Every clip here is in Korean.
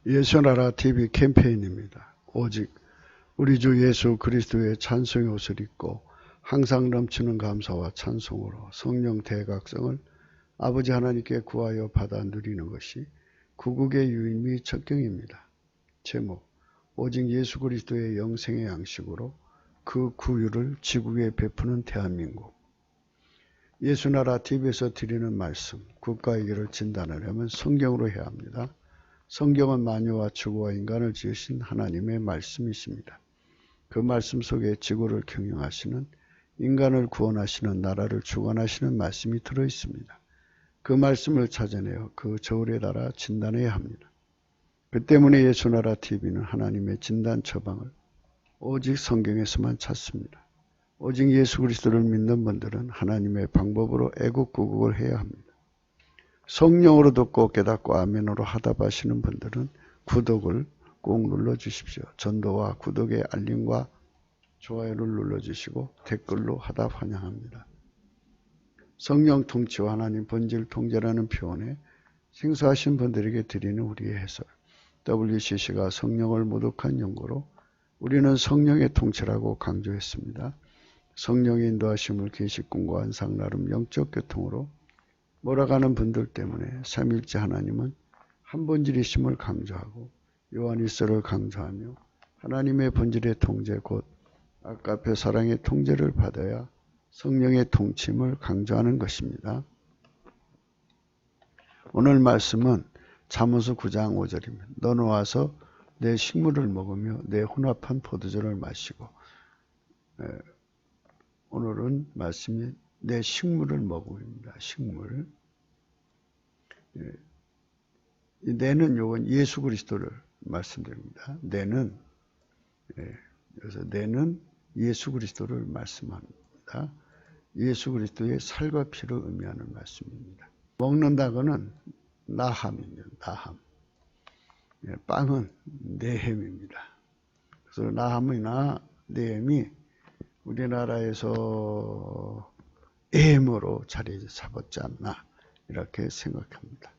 예수나라 TV 캠페인입니다. 오직 우리 주 예수 그리스도의 찬송의 옷을 입고 항상 넘치는 감사와 찬송으로 성령 대각성을 아버지 하나님께 구하여 받아 누리는 것이 구국의 유의미 첫경입니다. 제목, 오직 예수 그리스도의 영생의 양식으로 그 구유를 지구에 베푸는 대한민국. 예수나라 TV에서 드리는 말씀, 국가의 길을 진단하려면 성경으로 해야 합니다. 성경은 만유와 지구와 인간을 지으신 하나님의 말씀이십니다. 그 말씀 속에 지구를 경영하시는, 인간을 구원하시는, 나라를 주관하시는 말씀이 들어있습니다. 그 말씀을 찾아내어 그 저울에 달아 진단해야 합니다. 그 때문에 예수나라 TV는 하나님의 진단 처방을 오직 성경에서만 찾습니다. 오직 예수 그리스도를 믿는 분들은 하나님의 방법으로 애국구국을 해야 합니다. 성령으로 듣고 깨닫고 아멘으로 하답하시는 분들은 구독을 꼭 눌러주십시오. 전도와 구독의 알림과 좋아요를 눌러주시고 댓글로 하답 환영합니다. 성령 통치와 하나님 본질 통제라는 표현에 생소하신 분들에게 드리는 우리의 해설. WCC가 성령을 모독한 연구로 우리는 성령의 통치라고 강조했습니다. 성령의 인도하심을 계시꾼과 한상 나름 영적 교통으로 몰아가는 분들 때문에 삼일째 하나님은 한 본질이심을 강조하고 요한일서를 강조하며 하나님의 본질의 통제 곧 아까페 사랑의 통제를 받아야 성령의 통치임을 강조하는 것입니다. 오늘 말씀은 잠언서 9장 5절입니다. 너는 와서 내 식물을 먹으며 내 혼합한 포도주를 마시고, 오늘은 말씀이 내 식물을 먹으입니다. 식물. 내는 요건 예수 그리스도를 말씀드립니다. 내는, 그래서 내는 예수 그리스도를 말씀합니다. 예수 그리스도의 살과 피를 의미하는 말씀입니다. 먹는다고는 나함입니다. 나함. 빵은 내햄입니다. 그래서 나함이나 내햄이 우리나라에서 에햄으로 자리 잡았지 않나 이렇게 생각합니다.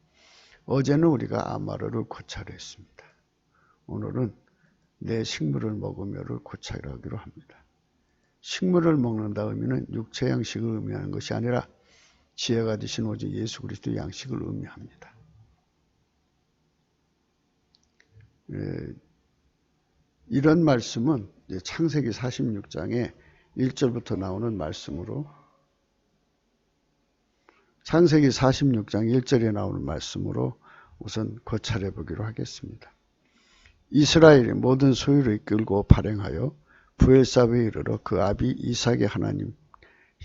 어제는 우리가 아마르를 고찰했습니다. 오늘은 내 식물을 먹으며를 고찰하기로 합니다. 식물을 먹는다 의미는 육체 양식을 의미하는 것이 아니라 지혜가 되신 오직 예수 그리스도 양식을 의미합니다. 이런 말씀은 창세기 46장에 1절부터 나오는 말씀으로 창세기 46장 1절에 나오는 말씀으로 우선 고찰해 보기로 하겠습니다. 이스라엘이 모든 소유를 이끌고 발행하여 부엘사베에 이르러 그 아비 이삭의 하나님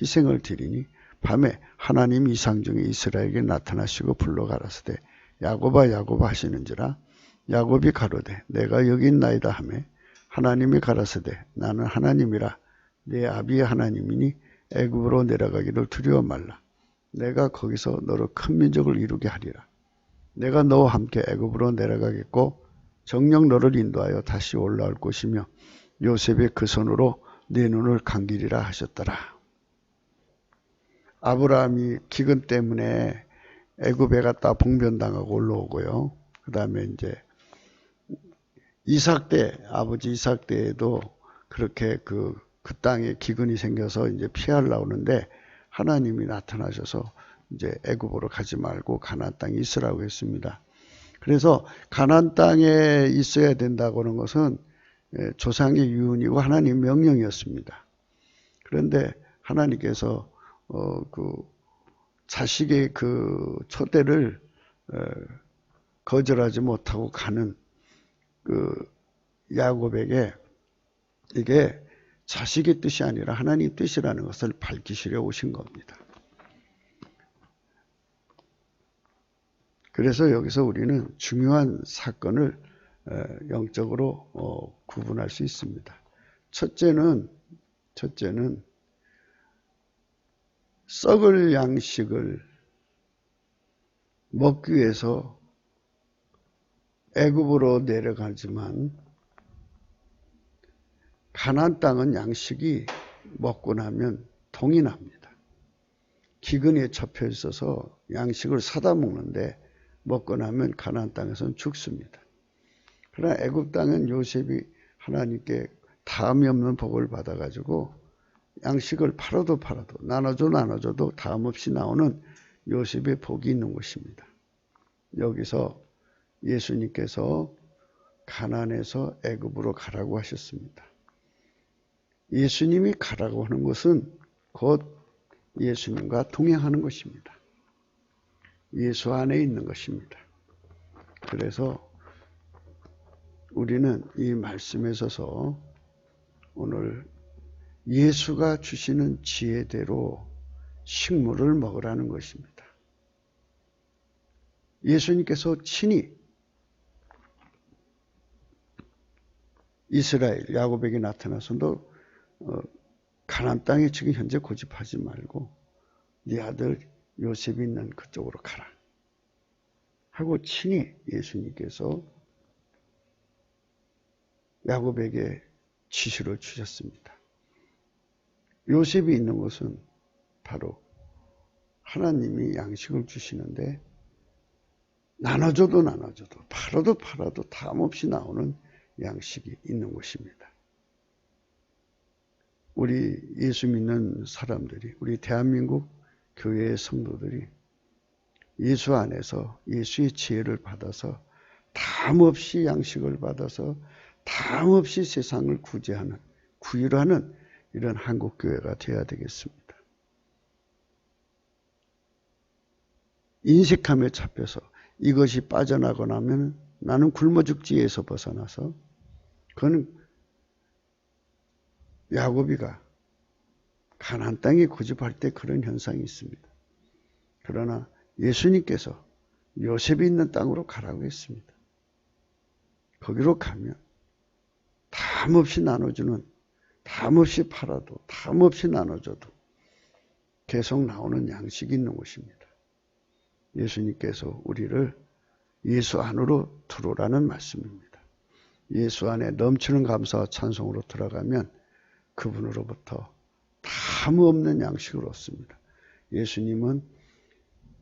희생을 드리니 밤에 하나님 이상 중에 이스라엘에게 나타나시고 불러 가라사대 야곱아 야곱아 하시는지라 야곱이 가로되 내가 여기 있나이다 하매 하나님이 가라사대 나는 하나님이라 내 아비의 하나님이니 애굽으로 내려가기를 두려워 말라. 내가 거기서 너로 큰 민족을 이루게 하리라. 내가 너와 함께 애굽으로 내려가겠고 정녕 너를 인도하여 다시 올라올 것이며 요셉의 그 손으로 네 눈을 감기리라 하셨더라. 아브라함이 기근 때문에 애굽에 갔다 봉변당하고 올라오고요. 그 다음에 이제 이삭 때, 아버지 이삭 때에도 그렇게 그 땅에 기근이 생겨서 이제 피하려고 하는데 하나님이 나타나셔서 이제 애굽으로 가지 말고 가나안 땅에 있으라고 했습니다. 그래서 가나안 땅에 있어야 된다고 하는 것은 조상의 유언이고 하나님 명령이었습니다. 그런데 하나님께서 그 자식의 그 초대를 거절하지 못하고 가는 그 야곱에게 이게 자식의 뜻이 아니라 하나님의 뜻이라는 것을 밝히시려 오신 겁니다. 그래서 여기서 우리는 중요한 사건을 영적으로 구분할 수 있습니다. 첫째는 썩을 양식을 먹기 위해서 애굽으로 내려가지만 가나안 땅은 양식이 먹고 나면 동이 납니다. 기근에 접혀 있어서 양식을 사다 먹는데 먹고 나면 가나안 땅에서는 죽습니다. 그러나 애굽 땅은 요셉이 하나님께 다음이 없는 복을 받아가지고 양식을 팔아도 나눠줘도 다음 없이 나오는 요셉의 복이 있는 것입니다. 여기서 예수님께서 가나안에서 애굽으로 가라고 하셨습니다. 예수님이 가라고 하는 것은 곧 예수님과 동행하는 것입니다. 예수 안에 있는 것입니다. 그래서 우리는 이 말씀에 서서 오늘 예수가 주시는 지혜대로 식물을 먹으라는 것입니다. 예수님께서 친히 이스라엘 야곱에게 나타나서 너 가나안 땅에 지금 현재 고집하지 말고 네 아들 요셉이 있는 그쪽으로 가라 하고 친히 예수님께서 야곱에게 지시를 주셨습니다. 요셉이 있는 곳은 바로 하나님이 양식을 주시는데 나눠줘도 팔아도 다음없이 나오는 양식이 있는 곳입니다. 우리 예수 믿는 사람들이, 우리 대한민국 교회의 성도들이 예수 안에서 예수의 지혜를 받아서 다음없이 양식을 받아서 다음없이 세상을 구유를 하는 이런 한국교회가 되어야 되겠습니다. 인색함에 잡혀서 이것이 빠져나가고 나면 나는 굶어 죽지에서 벗어나서 그는 야곱이가 가나안 땅에 고집할 때 그런 현상이 있습니다. 그러나 예수님께서 요셉이 있는 땅으로 가라고 했습니다. 거기로 가면 다음없이 나눠주는, 다음없이 팔아도 다음없이 나눠줘도 계속 나오는 양식이 있는 곳입니다. 예수님께서 우리를 예수 안으로 들어오라는 말씀입니다. 예수 안에 넘치는 감사와 찬송으로 들어가면 그분으로부터 다무 없는 양식을 얻습니다. 예수님은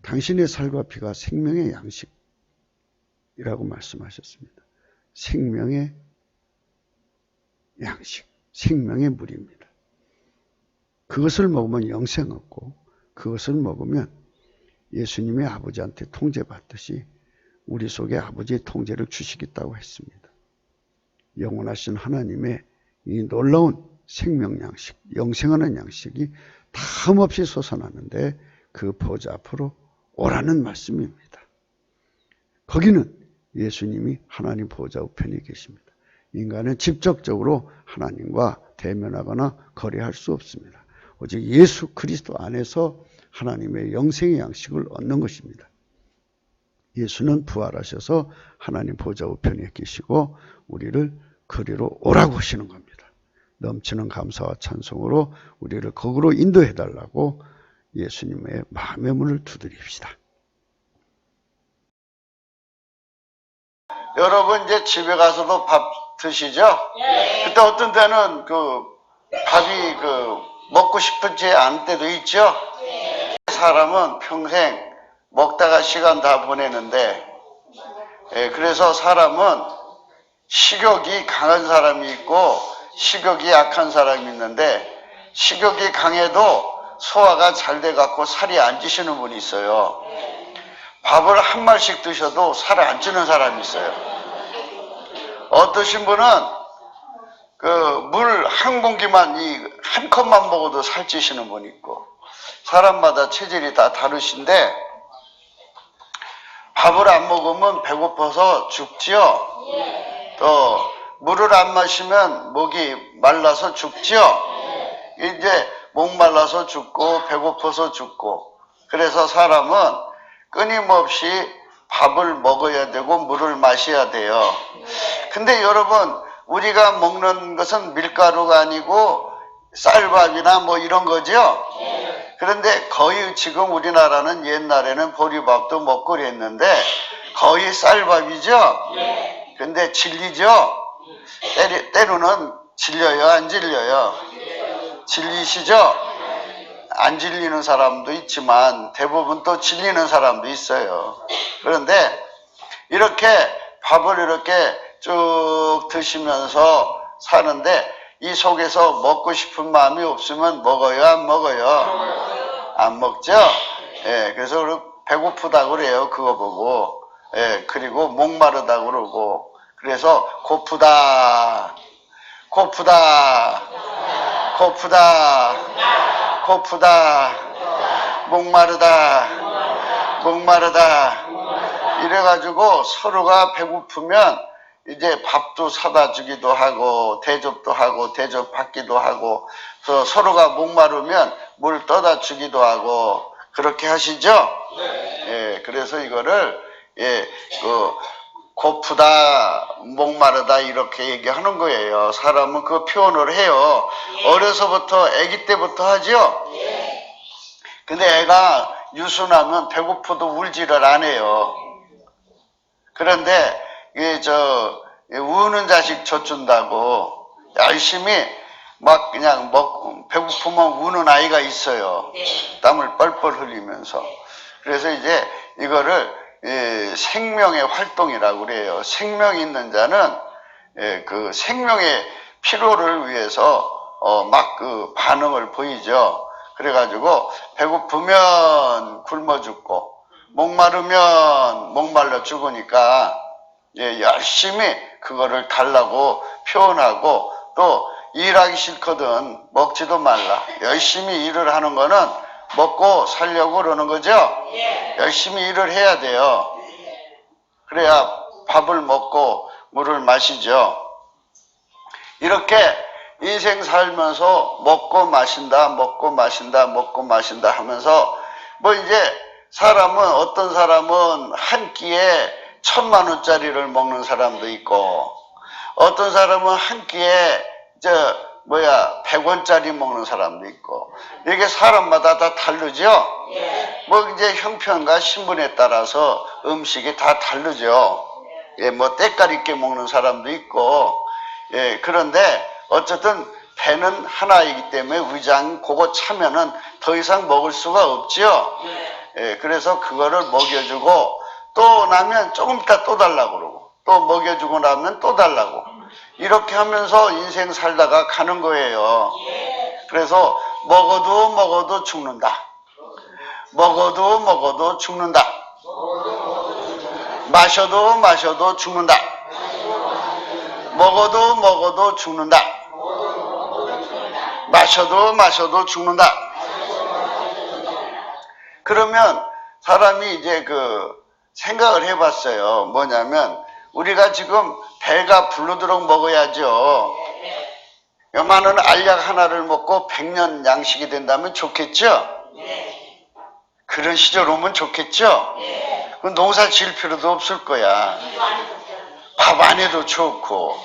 당신의 살과 피가 생명의 양식이라고 말씀하셨습니다. 생명의 양식, 생명의 물입니다. 그것을 먹으면 영생 얻고 그것을 먹으면 예수님의 아버지한테 통제받듯이 우리 속에 아버지의 통제를 주시겠다고 했습니다. 영원하신 하나님의 이 놀라운 생명 양식, 영생하는 양식이 다음없이 솟아나는데 그 보좌 앞으로 오라는 말씀입니다. 거기는 예수님이 하나님 보좌 우편에 계십니다. 인간은 직접적으로 하나님과 대면하거나 거래할 수 없습니다. 오직 예수 그리스도 안에서 하나님의 영생의 양식을 얻는 것입니다. 예수는 부활하셔서 하나님 보좌 우편에 계시고 우리를 그리로 오라고 하시는 겁니다. 넘치는 감사와 찬송으로 우리를 거기로 인도해달라고 예수님의 마음의 문을 두드립시다. 여러분 이제 집에 가서도 밥 드시죠? 네. 그때 어떤 때는 밥이 먹고 싶지 않을 때도 있죠? 네. 사람은 평생 먹다가 시간 다 보내는데, 그래서 사람은 식욕이 강한 사람이 있고 식욕이 약한 사람이 있는데 식욕이 강해도 소화가 잘 돼갖고 살이 안 찌시는 분이 있어요. 밥을 한 말씩 드셔도 살이 안 찌는 사람이 있어요. 어떠신 분은 물 한 공기만 한 컵만 먹어도 살찌시는 분이 있고 사람마다 체질이 다 다르신데 밥을 안 먹으면 배고파서 죽지요. 또 물을 안 마시면 목이 말라서 죽지요. 이제 목 말라서 죽고 배고파서 죽고 그래서 사람은 끊임없이 밥을 먹어야 되고 물을 마셔야 돼요. 근데 여러분 우리가 먹는 것은 밀가루가 아니고 쌀밥이나 뭐 이런 거죠. 그런데 거의 지금 우리나라는 옛날에는 보리밥도 먹고 그랬는데 거의 쌀밥이죠. 근데 질리죠. 때로는 질려요, 안 질려요? 질리시죠? 안 질리는 사람도 있지만 대부분 또 질리는 사람도 있어요. 그런데 이렇게 밥을 이렇게 쭉 드시면서 사는데 이 속에서 먹고 싶은 마음이 없으면 먹어요, 안 먹어요? 안 먹죠? 예, 그래서 배고프다고 그래요, 그거 보고. 예, 그리고 목마르다고 그러고. 그래서 고프다, 고프다, 고프다, 고프다, 목마르다, 목마르다. 이래가지고 서로가 배고프면 이제 밥도 사다 주기도 하고 대접도 하고 대접 받기도 하고 또 서로가 목마르면 물 떠다 주기도 하고 그렇게 하시죠? 예, 그래서 이거를 고프다, 목마르다 이렇게 얘기하는 거예요. 사람은 그 표현을 해요. 어려서부터 아기 때부터 하죠? 근데 애가 유순하면 배고파도 울지를 안 해요. 그런데 우는 자식 젖준다고 열심히 막 그냥 배고프면 우는 아이가 있어요. 땀을 뻘뻘 흘리면서. 그래서 이제 이거를 생명의 활동이라고 그래요. 생명이 있는 자는 그 생명의 필요를 위해서 막 그 반응을 보이죠. 그래가지고 배고프면 굶어 죽고 목마르면 목말라 죽으니까 열심히 그거를 달라고 표현하고 또 일하기 싫거든 먹지도 말라. 열심히 일을 하는 거는 먹고 살려고 그러는 거죠. 열심히 일을 해야 돼요. 그래야 밥을 먹고 물을 마시죠. 이렇게 인생 살면서 먹고 마신다, 먹고 마신다, 먹고 마신다 하면서 뭐 이제 사람은 어떤 사람은 한 끼에 1,000,000원짜리를 먹는 사람도 있고 어떤 사람은 한 끼에 100원짜리 먹는 사람도 있고 이게 사람마다 다 다르죠. 뭐 이제 형편과 신분에 따라서 음식이 다 다르죠. 뭐 때깔 있게 먹는 사람도 있고 그런데 어쨌든 배는 하나이기 때문에 위장 그거 차면은 더 이상 먹을 수가 없죠. 그래서 그거를 먹여주고 또 나면 조금 이따 또 달라고 그러고 또 먹여주고 나면 또 달라고 이렇게 하면서 인생 살다가 가는 거예요. 그래서 먹어도 죽는다. 먹어도 죽는다. 마셔도 죽는다. 먹어도 죽는다. 마셔도 죽는다. 그러면 사람이 이제 생각을 해봤어요. 뭐냐면 우리가 지금 배가 부르도록 먹어야죠. 요만한 알약 하나를 먹고 100년 양식이 된다면 좋겠죠? 그런 시절 오면 좋겠죠? 그럼 농사 지을 필요도 없을 거야. 밥 안 해도 좋고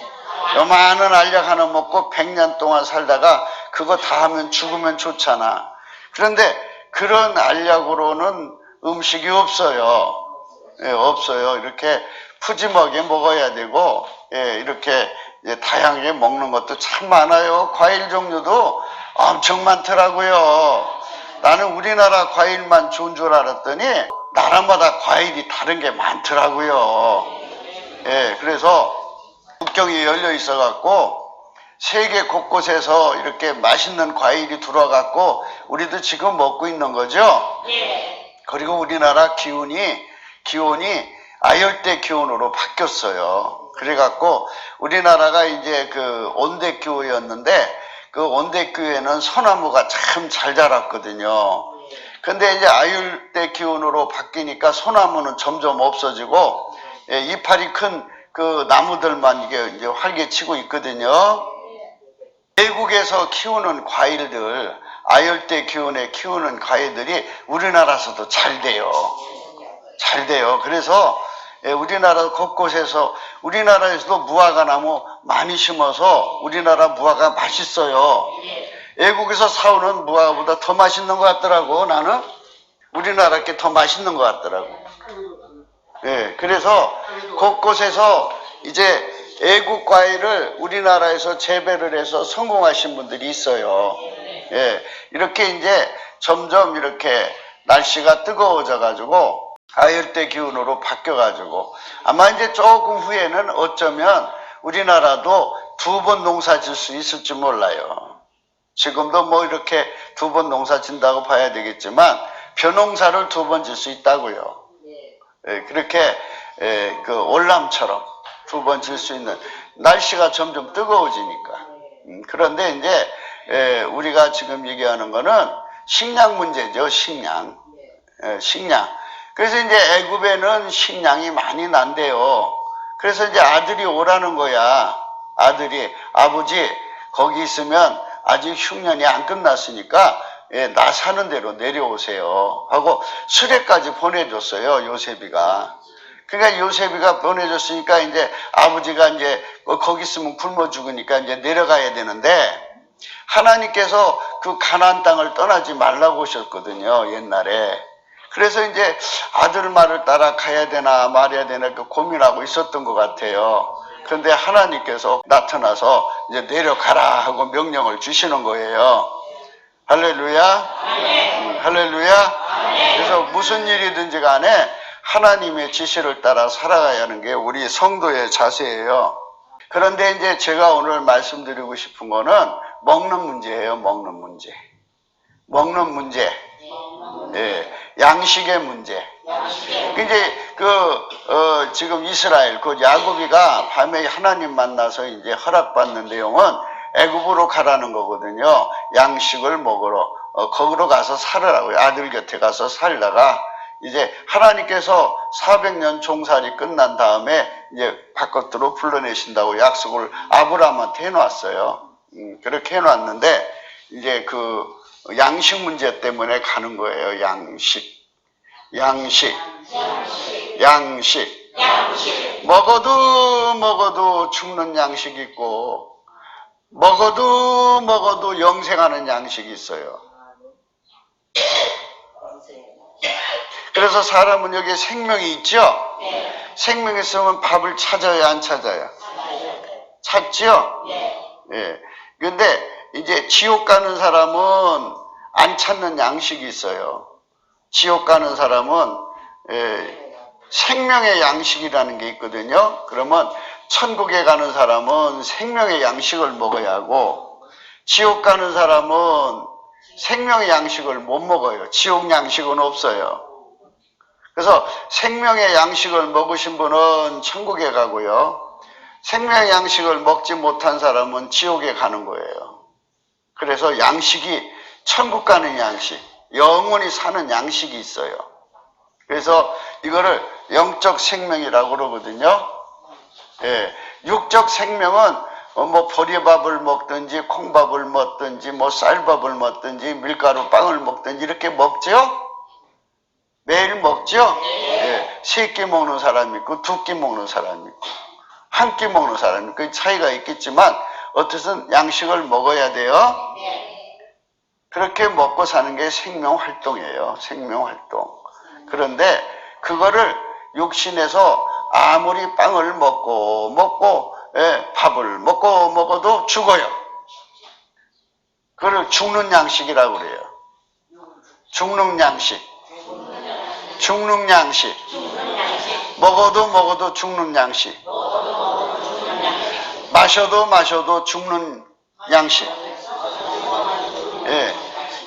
요만한 알약 하나 먹고 100년 동안 살다가 그거 다 하면 죽으면 좋잖아. 그런데 그런 알약으로는 음식이 없어요. 없어요. 이렇게 푸짐하게 먹어야 되고 이렇게 다양하게 먹는 것도 참 많아요. 과일 종류도 엄청 많더라고요. 나는 우리나라 과일만 좋은 줄 알았더니 나라마다 과일이 다른 게 많더라고요. 그래서 국경이 열려 있어 갖고 세계 곳곳에서 이렇게 맛있는 과일이 들어와갖고 우리도 지금 먹고 있는 거죠. 그리고 우리나라 기온이 아열대 기온으로 바뀌었어요. 그래갖고 우리나라가 이제 온대기후였는데 그 온대기후에는 소나무가 참 잘 자랐거든요. 근데 이제 아열대 기온으로 바뀌니까 소나무는 점점 없어지고 이파리 큰 그 나무들만 이제 활개치고 있거든요. 외국에서 키우는 과일들, 아열대 기온에 키우는 과일들이 우리나라에서도 잘 돼요. 잘 돼요. 그래서 우리나라 곳곳에서 우리나라에서도 무화과 나무 많이 심어서 우리나라 무화과 맛있어요. 외국에서 사오는 무화과보다 더 맛있는 것 같더라고. 나는 우리나라 게 더 맛있는 것 같더라고. 그래서 곳곳에서 이제 외국 과일을 우리나라에서 재배를 해서 성공하신 분들이 있어요. 이렇게 이제 점점 이렇게 날씨가 뜨거워져 가지고 아열대 기운으로 바뀌어가지고 아마 이제 조금 후에는 어쩌면 우리나라도 2번 농사 질 수 있을지 몰라요. 지금도 뭐 이렇게 2번 농사 진다고 봐야 되겠지만 벼농사를 2번 질 수 있다고요. 그렇게 그 월남처럼 2번 질 수 있는, 날씨가 점점 뜨거워지니까. 그런데 이제 우리가 지금 얘기하는 거는 식량 문제죠. 식량. 그래서 이제 애굽에는 식량이 많이 난대요. 그래서 이제 아들이 오라는 거야. 아들이, 아버지 거기 있으면 아직 흉년이 안 끝났으니까 나 사는 대로 내려오세요 하고 수레까지 보내줬어요, 요셉이가. 그러니까 요셉이가 보내줬으니까 이제 아버지가 이제 거기 있으면 굶어 죽으니까 이제 내려가야 되는데, 하나님께서 그 가나안 땅을 떠나지 말라고 하셨거든요, 옛날에. 그래서 이제 아들 말을 따라 가야 되나 말아야 되나 고민하고 있었던 것 같아요. 그런데 하나님께서 나타나서 이제 내려가라 하고 명령을 주시는 거예요. 할렐루야. 할렐루야. 그래서 무슨 일이든지 간에 하나님의 지시를 따라 살아가야 하는 게 우리 성도의 자세예요. 그런데 이제 제가 오늘 말씀드리고 싶은 거는 먹는 문제예요. 먹는 문제. 먹는 문제. 예, 양식의 문제. 이제 지금 이스라엘 야곱이가 밤에 하나님 만나서 이제 허락받는 내용은 애굽으로 가라는 거거든요. 양식을 먹으러 거기로 가서 살으라고요. 아들 곁에 가서 살다가 이제 하나님께서 400년 종살이 끝난 다음에 이제 바깥으로 불러내신다고 약속을 아브라함한테 해놨어요. 그렇게 해놨는데 이제 그 양식 문제 때문에 가는 거예요. 양식. 먹어도 죽는 양식이 있고 먹어도 영생하는 양식이 있어요. 그래서 사람은 여기에 생명이 있죠? 생명이 있으면 밥을 찾아야 안 찾아요? 찾죠? 예. 근데 이제 지옥 가는 사람은 안 찾는 양식이 있어요. 지옥 가는 사람은 생명의 양식이라는 게 있거든요. 그러면 천국에 가는 사람은 생명의 양식을 먹어야 하고, 지옥 가는 사람은 생명의 양식을 못 먹어요. 지옥 양식은 없어요. 그래서 생명의 양식을 먹으신 분은 천국에 가고요, 생명의 양식을 먹지 못한 사람은 지옥에 가는 거예요. 그래서 양식이 천국 가는 양식, 영원히 사는 양식이 있어요. 그래서 이거를 영적 생명이라고 그러거든요. 예, 육적 생명은 뭐 보리밥을 먹든지 콩밥을 먹든지 뭐 쌀밥을 먹든지 밀가루 빵을 먹든지 이렇게 먹죠? 매일 먹죠? 예, 3끼 먹는 사람이 있고 2끼 먹는 사람이 있고 1끼 먹는 사람이 있고, 그 차이가 있겠지만 어쨌든 양식을 먹어야 돼요. 그렇게 먹고 사는 게 생명활동이에요. 생명활동. 그런데 그거를 육신에서 아무리 빵을 먹고 밥을 먹어도 죽어요. 그걸 죽는 양식이라고 그래요. 죽는 양식. 먹어도 죽는 양식. 마셔도 죽는 양식. 예.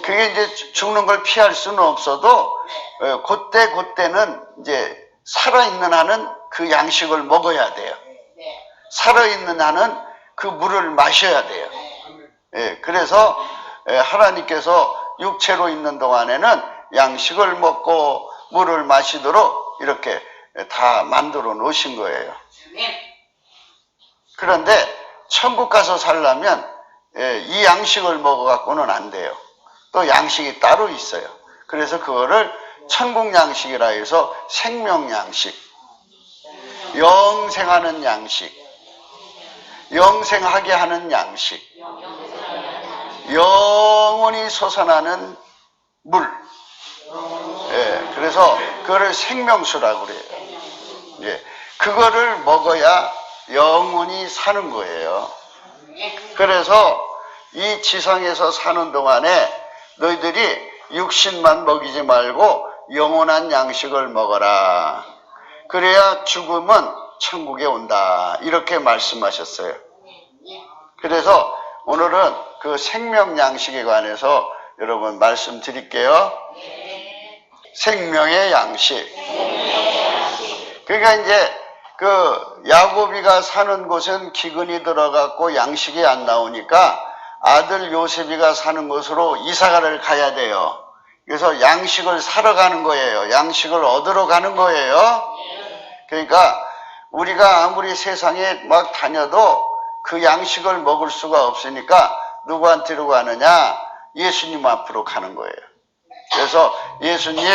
그게 이제 죽는 걸 피할 수는 없어도 그때는 이제 살아있는 한은 그 양식을 먹어야 돼요. 살아있는 한은 그 물을 마셔야 돼요. 예, 그래서 하나님께서 육체로 있는 동안에는 양식을 먹고 물을 마시도록 이렇게 다 만들어 놓으신 거예요. 그런데 천국 가서 살려면 이 양식을 먹어갖고는 안 돼요. 또 양식이 따로 있어요. 그래서 그거를 천국 양식이라 해서 생명 양식, 영생하는 양식, 영생하게 하는 양식, 영원히 솟아나는 물. 예, 그래서 그거를 생명수라고 그래요. 예, 그거를 먹어야 영원히 사는 거예요. 그래서 이 지상에서 사는 동안에 너희들이 육신만 먹이지 말고 영원한 양식을 먹어라. 그래야 죽음은 천국에 온다. 이렇게 말씀하셨어요. 그래서 오늘은 그 생명 양식에 관해서 여러분 말씀드릴게요. 생명의 양식. 그러니까 이제 그 야곱이가 사는 곳은 기근이 들어갔고 양식이 안 나오니까 아들 요셉이가 사는 곳으로 이사가를 가야 돼요. 그래서 양식을 사러 가는 거예요. 양식을 얻으러 가는 거예요. 그러니까 우리가 아무리 세상에 막 다녀도 그 양식을 먹을 수가 없으니까 누구한테로 가느냐? 예수님 앞으로 가는 거예요. 그래서 예수님,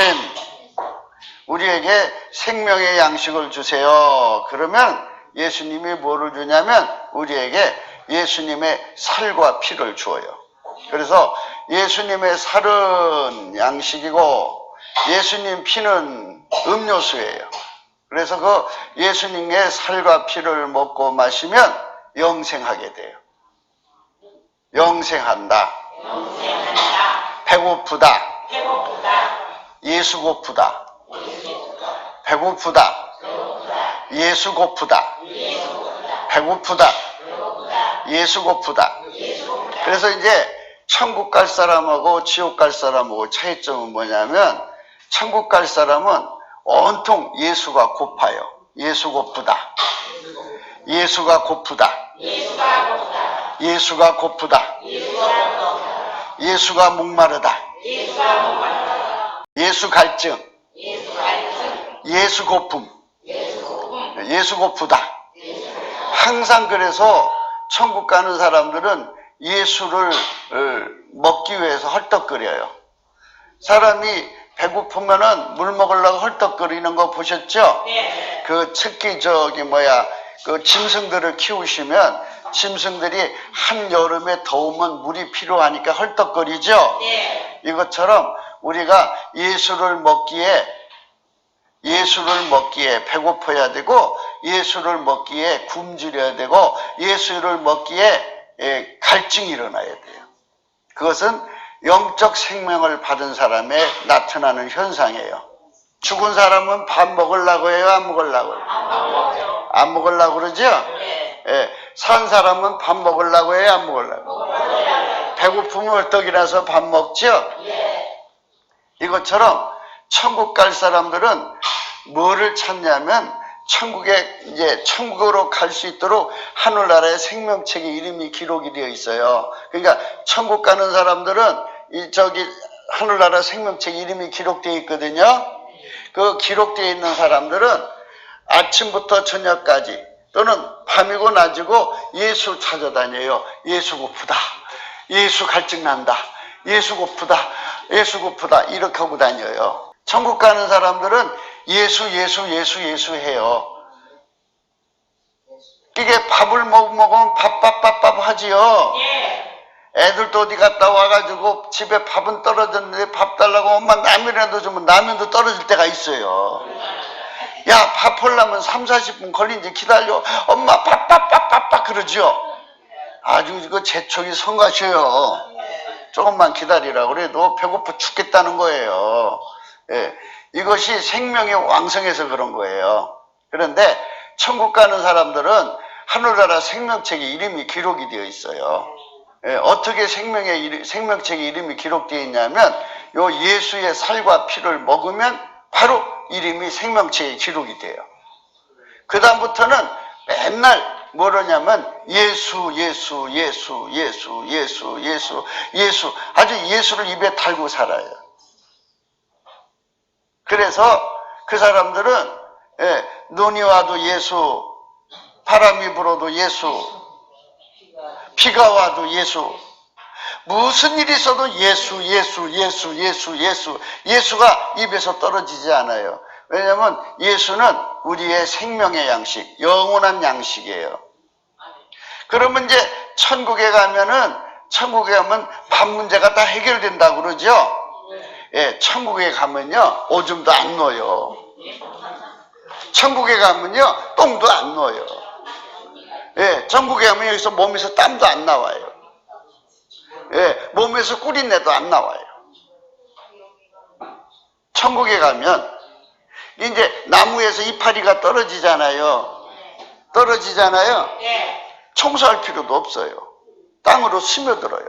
우리에게 생명의 양식을 주세요. 그러면 예수님이 뭐를 주냐면 우리에게 예수님의 살과 피를 주어요. 그래서 예수님의 살은 양식이고 예수님 피는 음료수예요. 그래서 그 예수님의 살과 피를 먹고 마시면 영생하게 돼요. 영생한다. 배고프다. 예수 고프다. 배고프다. 예수 고프다. 배고프다. 예수 고프다. 그래서 이제 천국 갈 사람하고 지옥 갈 사람하고 차이점은 뭐냐면 천국 갈 사람은 온통 예수가 고파요. 예수 고프다. 예수가 고프다. 예수가 고프다. 예수가 목마르다. 예수 갈증. 예수 고픔. 예수 고프다. 항상 그래서 천국 가는 사람들은 예수를 먹기 위해서 헐떡거려요. 사람이 배고프면은 물 먹으려고 헐떡거리는 거 보셨죠? 네. 그 특히 그 짐승들을 키우시면 짐승들이 한여름에 더우면 물이 필요하니까 헐떡거리죠? 네. 이것처럼 우리가 예수를 먹기에 배고파야 되고 예수를 먹기에 굶주려야 되고 예수를 먹기에 갈증이 일어나야 돼요. 그것은 영적 생명을 받은 사람에 나타나는 현상이에요. 죽은 사람은 밥 먹으려고 해요? 안 먹으려고 해요? 안 먹으려고 그러죠? 예. 산 사람은 밥 먹으려고 해요? 안 먹으려고? 배고프면 얼떡이라서 밥 먹죠? 이것처럼 천국 갈 사람들은 뭐를 찾냐면 천국으로 갈 수 있도록 하늘나라의 생명책에 이름이 기록이 되어 있어요. 그러니까 천국 가는 사람들은 하늘나라 생명책에 이름이 기록되어 있거든요. 그 기록되어 있는 사람들은 아침부터 저녁까지 또는 밤이고 낮이고 예수 찾아다녀요. 예수 고프다. 예수 갈증난다. 예수 고프다. 예수 고프다. 이렇게 하고 다녀요. 천국 가는 사람들은 예수 해요. 이게 밥을 먹으면 밥 하지요. 애들도 어디 갔다 와가지고 집에 밥은 떨어졌는데 밥 달라고 엄마 라면이라도 주면 라면도 떨어질 때가 있어요. 야, 밥 하려면 3, 40분 걸린지 기다려. 엄마 밥 그러죠. 아주 이거 재촉이 성가셔요. 조금만 기다리라고 그래도 배고파 죽겠다는 거예요. 예, 이것이 생명이 왕성해서 그런 거예요. 그런데 천국 가는 사람들은 하늘나라 생명책에 이름이 기록이 되어 있어요. 예, 어떻게 생명책에 이름이 기록되어 있냐면 요 예수의 살과 피를 먹으면 바로 이름이 생명책에 기록이 돼요. 그 다음부터는 맨날 뭐라냐면 예수 아주 예수를 입에 달고 살아요. 그래서 그 사람들은 눈이 와도 예수, 바람이 불어도 예수, 비가 와도 예수, 무슨 일이 있어도 예수가 입에서 떨어지지 않아요. 왜냐하면 예수는 우리의 생명의 양식, 영원한 양식이에요. 그러면 이제 천국에 가면 밥 문제가 다 해결된다고 그러죠? 예, 천국에 가면요, 오줌도 안 넣어요. 천국에 가면요, 똥도 안 넣어요. 예, 천국에 가면 여기서 몸에서 땀도 안 나와요. 예, 몸에서 꿀인내도 안 나와요. 천국에 가면 이제 나무에서 이파리가 떨어지잖아요. 떨어지잖아요. 청소할 필요도 없어요. 땅으로 스며들어요.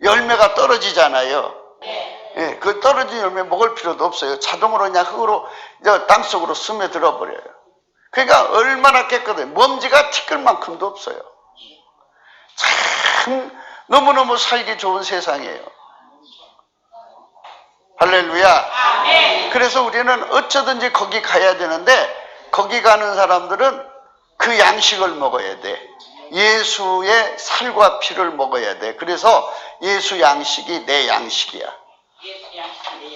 열매가 떨어지잖아요. 예, 그 떨어진 열매 먹을 필요도 없어요. 자동으로 그냥 흙으로 땅속으로 스며들어 버려요. 그러니까 얼마나 깨끗해요. 먼지가 티끌만큼도 없어요. 참 너무너무 살기 좋은 세상이에요. 할렐루야. 그래서 우리는 어쩌든지 거기 가야 되는데 거기 가는 사람들은 그 양식을 먹어야 돼. 예수의 살과 피를 먹어야 돼. 그래서 예수 양식이 내 양식이야.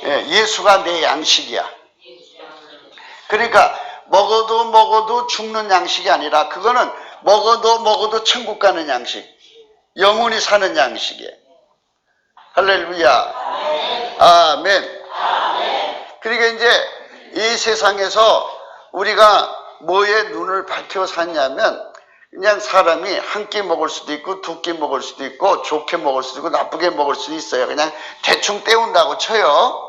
예, 예수가 내 양식이야. 그러니까 먹어도 죽는 양식이 아니라 그거는 먹어도 천국 가는 양식, 영원히 사는 양식이에요. 할렐루야. 아멘. 그러니까 이제 이 세상에서 우리가 뭐에 눈을 밝혀 샀냐면 그냥 사람이 한 끼 먹을 수도 있고 두 끼 먹을 수도 있고 좋게 먹을 수도 있고 나쁘게 먹을 수도 있어요. 그냥 대충 때운다고 쳐요.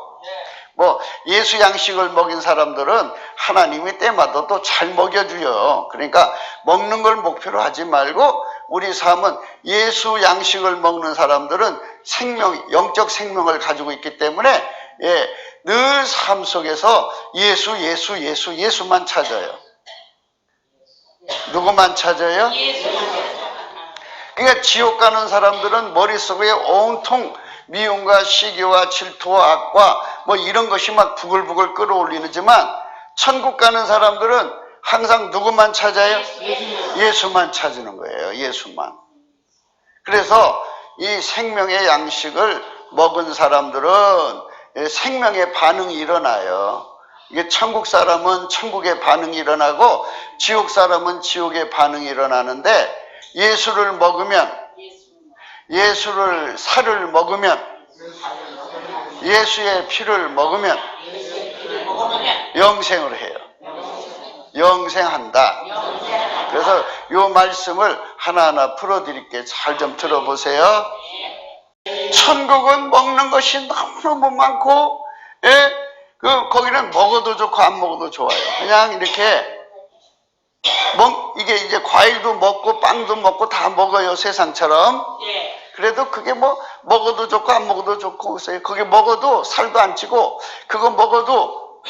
뭐 예수 양식을 먹인 사람들은 하나님이 때마다 또 잘 먹여줘요. 그러니까 먹는 걸 목표로 하지 말고 우리 삶은 예수 양식을 먹는 사람들은 영적 생명을 가지고 있기 때문에 늘 삶 속에서 예수만 찾아요. 누구만 찾아요? 그러니까 지옥 가는 사람들은 머릿속에 온통 미움과 시기와 질투와 악과 뭐 이런 것이 막 부글부글 끌어올리지만 천국 가는 사람들은 항상 누구만 찾아요? 예수만 찾는 거예요. 예수만. 그래서 이 생명의 양식을 먹은 사람들은 생명의 반응이 일어나요. 이게 천국 사람은 천국의 반응이 일어나고 지옥 사람은 지옥의 반응이 일어나는데 예수를 먹으면 살을 먹으면 예수의 피를 먹으면 영생을 해요. 영생한다. 그래서 이 말씀을 하나하나 풀어드릴게요. 잘 좀 들어보세요. 천국은 먹는 것이 너무너무 많고 거기는 먹어도 좋고 안 먹어도 좋아요. 그냥 이렇게 이게 이제 과일도 먹고 빵도 먹고 다 먹어요. 세상처럼. 그래도 그게 뭐 먹어도 좋고 안 먹어도 좋고 그래서 거기 먹어도 살도 안 찌고 그거 먹어도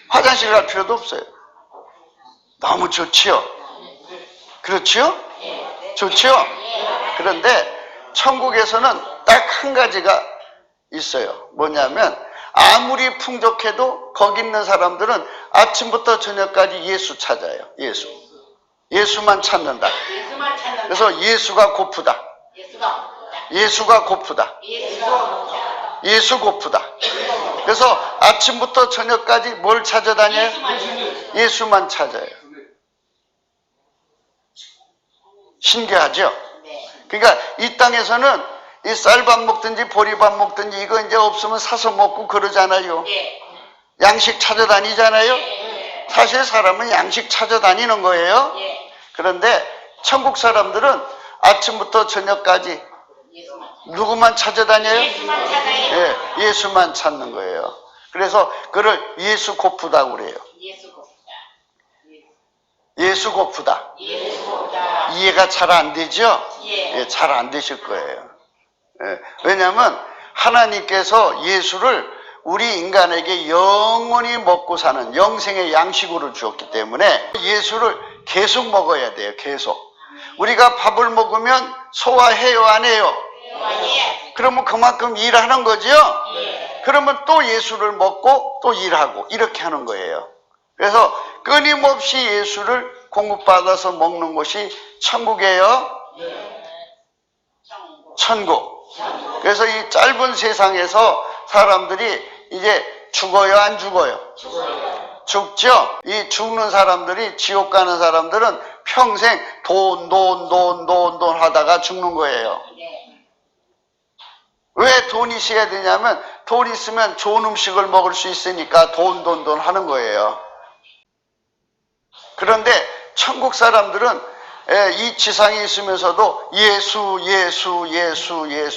화장실 갈 필요도 없어요. 너무 좋지요. 그렇지요? 좋지요? 그런데 천국에서는 딱 한 가지가 있어요. 뭐냐면 아무리 풍족해도 거기 있는 사람들은 아침부터 저녁까지 예수 찾아요. 예수만 찾는다. 그래서 예수가 고프다. 예수 고프다. 그래서 아침부터 저녁까지 뭘 찾아다녀요? 예수만 찾아요. 신기하죠? 그러니까 이 땅에서는 이 쌀밥 먹든지 보리밥 먹든지 이거 이제 없으면 사서 먹고 그러잖아요. 양식 찾아다니잖아요. 사실 사람은 양식 찾아다니는 거예요. 그런데 천국 사람들은 아침부터 저녁까지 누구만 찾아다녀요? 예수만 찾는 거예요. 그래서 그를 예수 고프다고 그래요. 예수 고프다. 이해가 잘 안 되죠? 잘 안 되실 거예요. 왜냐하면 하나님께서 예수를 우리 인간에게 영원히 먹고 사는 영생의 양식으로 주었기 때문에 예수를 계속 먹어야 돼요. 계속. 우리가 밥을 먹으면 소화해요, 안 해요? 그러면 그만큼 일하는 거죠? 그러면 또 예수를 먹고 또 일하고 이렇게 하는 거예요. 그래서 끊임없이 예수를 공급받아서 먹는 곳이 천국이에요. 천국. 그래서 이 짧은 세상에서 사람들이 이제 죽어요, 안 죽어요? 죽죠? 이 죽는 사람들이 지옥 가는 사람들은 평생 돈 하다가 죽는 거예요. 왜 돈이 있어야 되냐면 돈 있으면 좋은 음식을 먹을 수 있으니까 돈 하는 거예요. 그런데 천국 사람들은 이 지상에 있으면서도 예수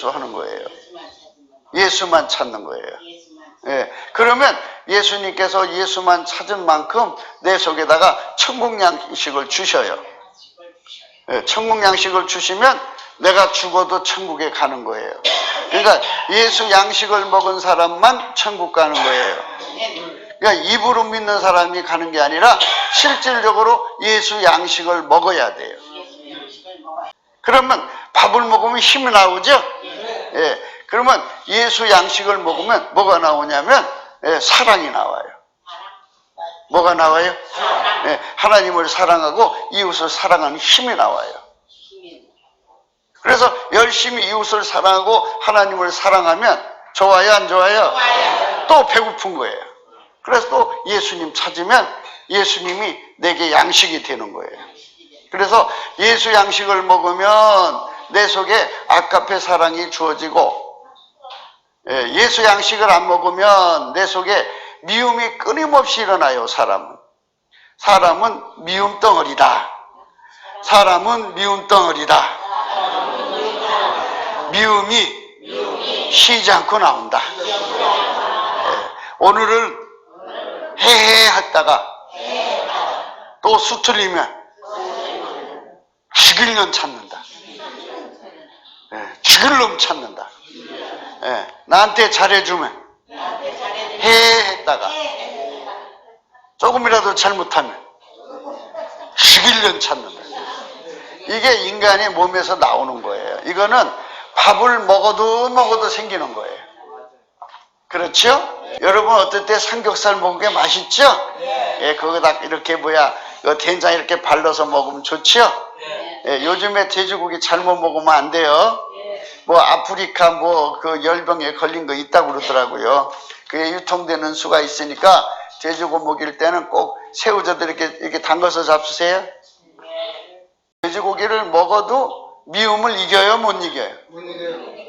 하는 거예요. 예수만 찾는 거예요. 예, 그러면 예수님께서 예수만 찾은 만큼 내 속에다가 천국 양식을 주셔요. 예, 천국 양식을 주시면 내가 죽어도 천국에 가는 거예요. 그러니까 예수 양식을 먹은 사람만 천국 가는 거예요. 그러니까 입으로 믿는 사람이 가는 게 아니라 실질적으로 예수 양식을 먹어야 돼요. 그러면 밥을 먹으면 힘이 나오죠? 예, 그러면 예수 양식을 먹으면 뭐가 나오냐면 사랑이 나와요. 뭐가 나와요? 하나님을 사랑하고 이웃을 사랑하는 힘이 나와요. 그래서 열심히 이웃을 사랑하고 하나님을 사랑하면 좋아요, 안 좋아요? 또 배고픈 거예요. 그래서 또 예수님 찾으면 예수님이 내게 양식이 되는 거예요. 그래서 예수 양식을 먹으면 내 속에 아가페 사랑이 주어지고, 예수 양식을 안 먹으면 내 속에 미움이 끊임없이 일어나요. 사람은 미움 덩어리다. 사람은 미움 덩어리다. 미움이 쉬지 않고 나온다. 오늘은 헤헤 했다가 또 수틀리면 죽일 년 찾는다. 죽일 놈 찾는다. 나한테 잘해주면 헤헤 했다가 조금이라도 잘못하면 죽일 년 찾는다. 이게 인간의 몸에서 나오는 거예요. 이거는 밥을 먹어도 생기는 거예요. 그렇죠? 여러분 어떨 때 삼겹살 먹은 게 맛있죠? 예, 거기다 이렇게 된장 이렇게 발라서 먹으면 좋죠? 예, 요즘에 돼지고기 잘못 먹으면 안 돼요. 아프리카 그 열병에 걸린 거 있다고 그러더라고요. 그게 유통되는 수가 있으니까 돼지고기 먹일 때는 꼭 새우젓 이렇게 담가서 잡수세요. 돼지고기를 먹어도 미움을 이겨요, 못 이겨요? 못 이겨요.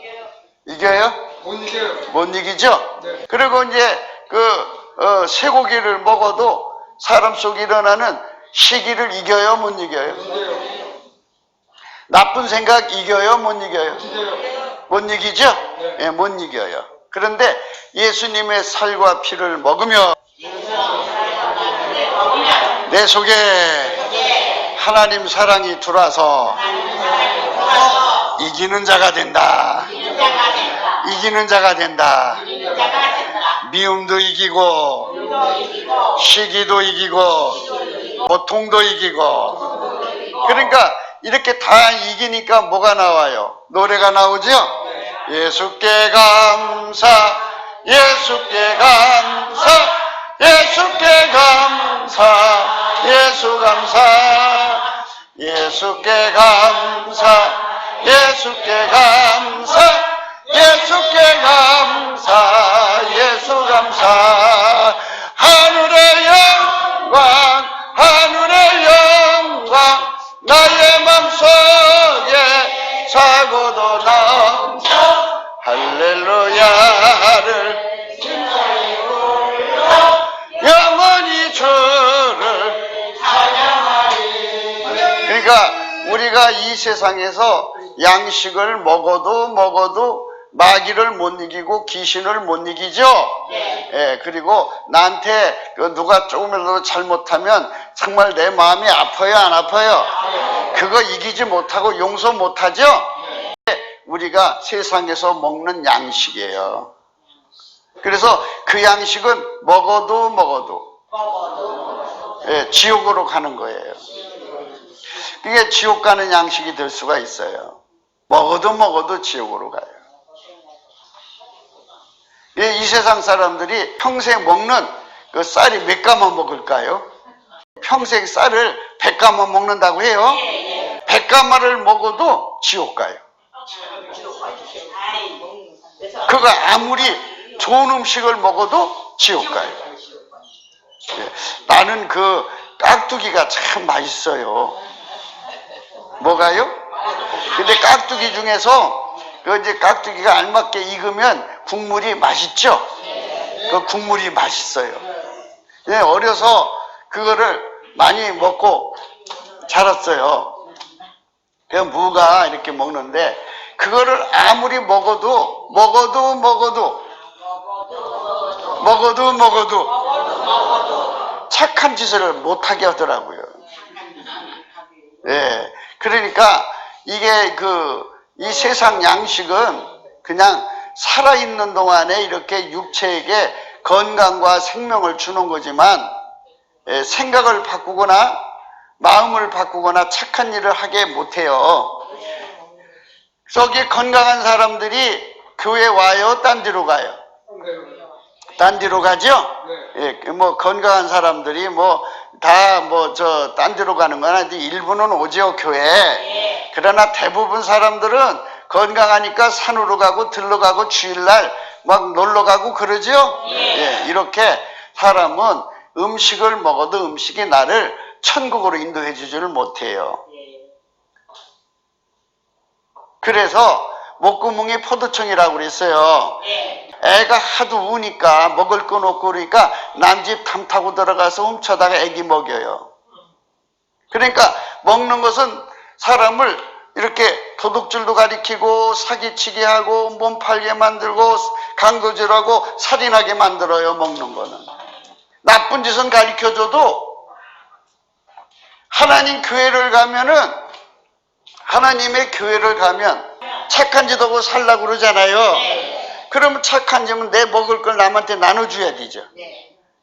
이겨요? 못 이겨요. 못 이기죠? 네. 그리고 이제 쇠고기를 먹어도 사람 속에 일어나는 시기를 이겨요, 못 이겨요? 못 이겨요. 나쁜 생각 이겨요, 못 이겨요? 못 이겨요. 못 이기죠? 네. 예, 못 이겨요. 그런데 예수님의 살과 피를 먹으며 내 속에 하나님 사랑이 들어와서 이기는 자가 된다. 이기는 자가 된다. 미움도 이기고 시기도 이기고 고통도 이기고. 그러니까 이렇게 다 이기니까 뭐가 나와요? 노래가 나오죠? 예수께 감사, 예수께 감사, 예수께 감사, 예수 감사, 예수께 감사, 예수께 감사, 예수께 감사, 예수 감사. 하늘의 영광, 하늘의 영광, 나의 맘속에 사고도 넘쳐 할렐루야를 영원히 주를 찬양하리. 그러니까 우리가 이 세상에서 양식을 먹어도 마귀를 못 이기고 귀신을 못 이기죠. 예, 그리고 나한테 누가 조금이라도 잘못하면 정말 내 마음이 아파요, 안 아파요? 그거 이기지 못하고 용서 못하죠. 우리가 세상에서 먹는 양식이에요. 그래서 그 양식은 먹어도 지옥으로 가는 거예요. 이게 지옥 가는 양식이 될 수가 있어요. 먹어도 지옥으로 가요. 이 세상 사람들이 평생 먹는 그 쌀이 몇 가마 먹을까요? 평생 쌀을 100가마 먹는다고 해요. 100가마를 먹어도 지옥 가요. 그거 아무리 좋은 음식을 먹어도 지옥 가요. 나는 그 깍두기가 참 맛있어요. 뭐가요? 근데 깍두기 중에서 이제 깍두기가 알맞게 익으면 국물이 맛있죠? 그 국물이 맛있어요. 어려서 그거를 많이 먹고 자랐어요. 그냥 무가 이렇게 먹는데 그거를 아무리 먹어도 착한 짓을 못하게 하더라고요. 예. 그러니까 이게 이 세상 양식은 그냥 살아있는 동안에 이렇게 육체에게 건강과 생명을 주는 거지만, 생각을 바꾸거나 마음을 바꾸거나 착한 일을 하게 못해요. 저기 건강한 사람들이 교회 와요? 딴 데로 가요? 딴 데로 가죠? 예, 뭐 건강한 사람들이 딴 데로 가는 건 아닌데 일부는 오죠, 교회. 그러나 대부분 사람들은 건강하니까 산으로 가고 들러 가고 주일날 막 놀러 가고 그러죠? 예, 이렇게 사람은 음식을 먹어도 음식이 나를 천국으로 인도해 주지를 못해요. 그래서 목구멍이 포도청이라고 그랬어요. 애가 하도 우니까 먹을 거 없고 그러니까 남집 담 타고 들어가서 훔쳐다가 애기 먹여요. 그러니까 먹는 것은 사람을 이렇게 도둑질도 가리키고 사기치게 하고 몸팔게 만들고 강도질하고 살인하게 만들어요. 먹는 거는. 나쁜 짓은 가리켜줘도 하나님의 교회를 가면 착한 짓 하고 살라고 그러잖아요. 그러면 착한 짓은 내 먹을 걸 남한테 나눠줘야 되죠.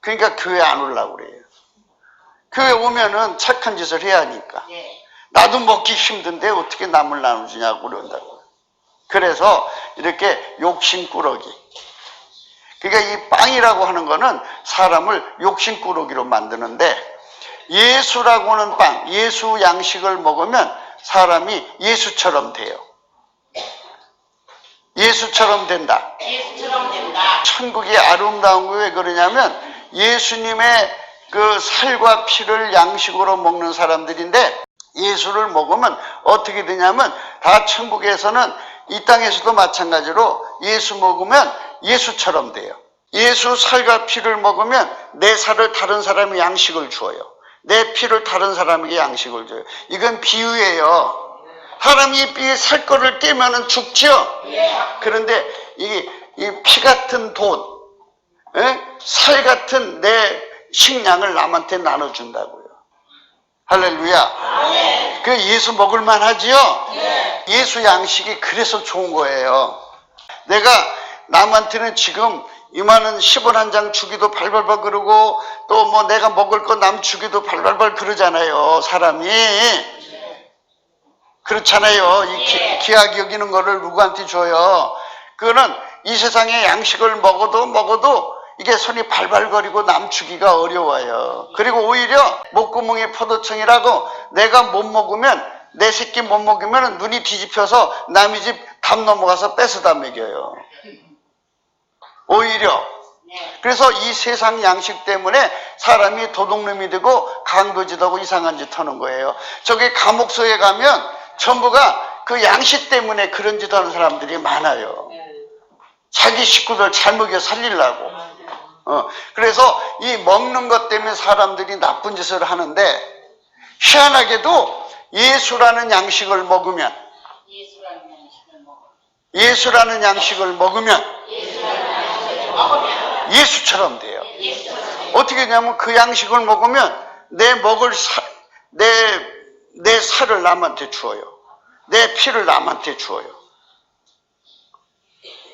그러니까 교회 안 오려고 그래요. 교회 오면은 착한 짓을 해야 하니까. 나도 먹기 힘든데 어떻게 남을 나눠주냐고 그런다고. 그래서 이렇게 욕심꾸러기. 그러니까 이 빵이라고 하는 거는 사람을 욕심꾸러기로 만드는데, 예수라고 하는 빵, 예수 양식을 먹으면 사람이 예수처럼 돼요. 예수처럼 된다. 천국이 아름다운 거 왜 그러냐면 예수님의 그 살과 피를 양식으로 먹는 사람들인데, 예수를 먹으면 어떻게 되냐면 다 천국에서는 이 땅에서도 마찬가지로 예수 먹으면 예수처럼 돼요. 예수 살과 피를 먹으면 내 살을 다른 사람이 양식을 주어요. 내 피를 다른 사람에게 양식을 줘요. 이건 비유예요. 사람이 살 거를 깨면은 죽죠? 그런데 이 피 같은 돈, 살 같은 내 식량을 남한테 나눠준다고요. 할렐루야. 그 예수 먹을 만하지요? 예수 양식이 그래서 좋은 거예요. 내가 남한테는 지금 이만한 10원 한 장 주기도 발발발 그러고, 또 뭐 내가 먹을 거 남 주기도 발발발 그러잖아요. 사람이. 그렇잖아요. 이 귀하게 여기는 거를 누구한테 줘요? 그거는 이 세상의 양식을 먹어도 이게 손이 발발거리고 남 주기가 어려워요. 그리고 오히려 목구멍이 포도청이라고 내가 못 먹으면, 내 새끼 못 먹으면 눈이 뒤집혀서 남의 집 담 넘어가서 뺏어다 먹여요. 오히려. 그래서 이 세상 양식 때문에 사람이 도둑놈이 되고 강도짓하고 이상한 짓 하는 거예요. 저기 감옥소에 가면 전부가 그 양식 때문에 그런 짓 하는 사람들이 많아요. 자기 식구들 잘 먹여 살리려고. 그래서 이 먹는 것 때문에 사람들이 나쁜 짓을 하는데, 희한하게도 예수라는 양식을 먹으면 예수처럼 돼요. 어떻게 되냐면 그 양식을 먹으면 내 살을 남한테 주어요. 내 피를 남한테 주어요.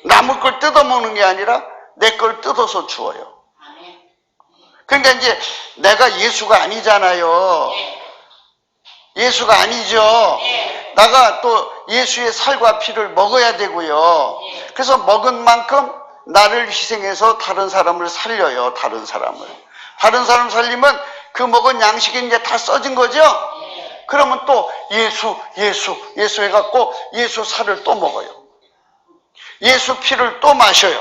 남의 걸 뜯어먹는 게 아니라 내 걸 뜯어서 주어요. 그러니까 이제 내가 예수가 아니잖아요. 예수가 아니죠. 내가 또 예수의 살과 피를 먹어야 되고요. 그래서 먹은 만큼 나를 희생해서 다른 사람을 살려요. 다른 사람 살리면 그 먹은 양식이 이제 다 써진 거죠. 그러면 또 예수 해갖고 예수 살을 또 먹어요. 예수 피를 또 마셔요.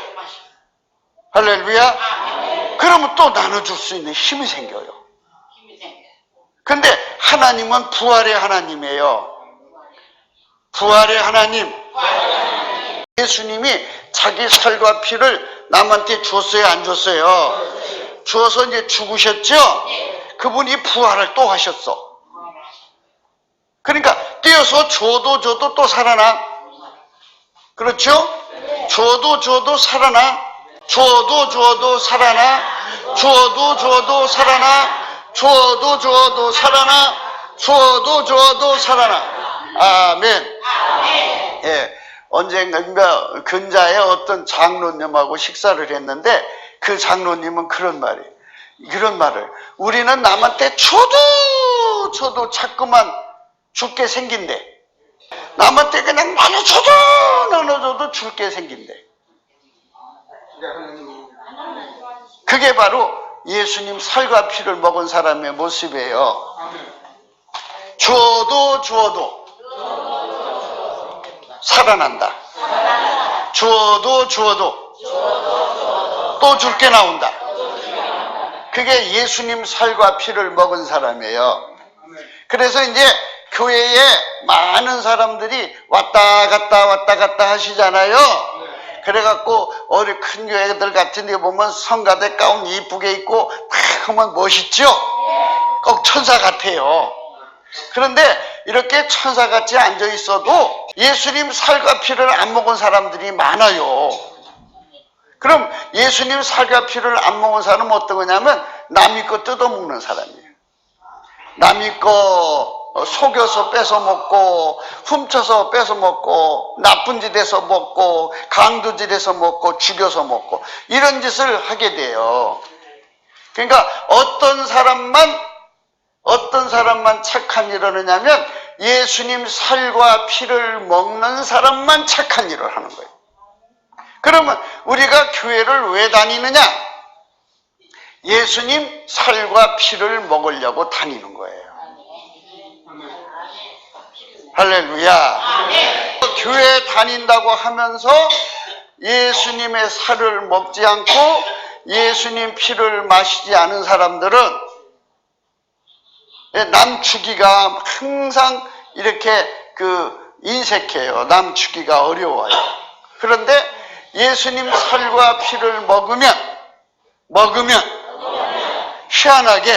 할렐루야. 그러면 또 나눠줄 수 있는 힘이 생겨요. 근데 하나님은 부활의 하나님이에요. 부활의 하나님. 예수님이 자기 살과 피를 남한테 줬어요, 안 줬어요? 주어서 이제 죽으셨죠? 그분이 부활을 또 하셨어. 그러니까 떼어서 줘도 또 살아나. 그렇죠? 주어도 주어도 살아나. 주어도 주어도 살아나. 주어도 주어도 살아나. 주어도 주어도 살아나. 주어도 주어도 살아나. 아멘. 예, 언젠가 근자에 어떤 장로님하고 식사를 했는데 그 장로님은 그런 말을 우리는 남한테 줘도 자꾸만 죽게 생긴대. 남한테 그냥 나눠줘도 줄게 생긴대. 그게 바로 예수님 살과 피를 먹은 사람의 모습이에요. 주어도 살아난다. 주어도 또 줄게 나온다. 그게 예수님 살과 피를 먹은 사람이에요. 그래서 이제 교회에 많은 사람들이 왔다 갔다 하시잖아요. 그래갖고 어디 큰 교회들 같은 데 보면 성가대 가운 이쁘게 입고 탁 하면 멋있죠? 꼭 천사 같아요. 그런데 이렇게 천사같이 앉아 있어도 예수님 살과 피를 안 먹은 사람들이 많아요. 그럼 예수님 살과 피를 안 먹은 사람은 어떤 거냐면 남의 거 뜯어먹는 사람이에요. 남의 거 속여서 뺏어 먹고 훔쳐서 뺏어 먹고 나쁜 짓에서 먹고 강도질에서 먹고 죽여서 먹고 이런 짓을 하게 돼요. 그러니까 어떤 사람만 착한 일을 하냐면 예수님 살과 피를 먹는 사람만 착한 일을 하는 거예요. 그러면 우리가 교회를 왜 다니느냐? 예수님 살과 피를 먹으려고 다니는 거예요. 할렐루야. 교회 다닌다고 하면서 예수님의 살을 먹지 않고 예수님 피를 마시지 않은 사람들은 남 주기가 항상 이렇게 인색해요. 남 주기가 어려워요. 그런데 예수님 살과 피를 먹으면 희한하게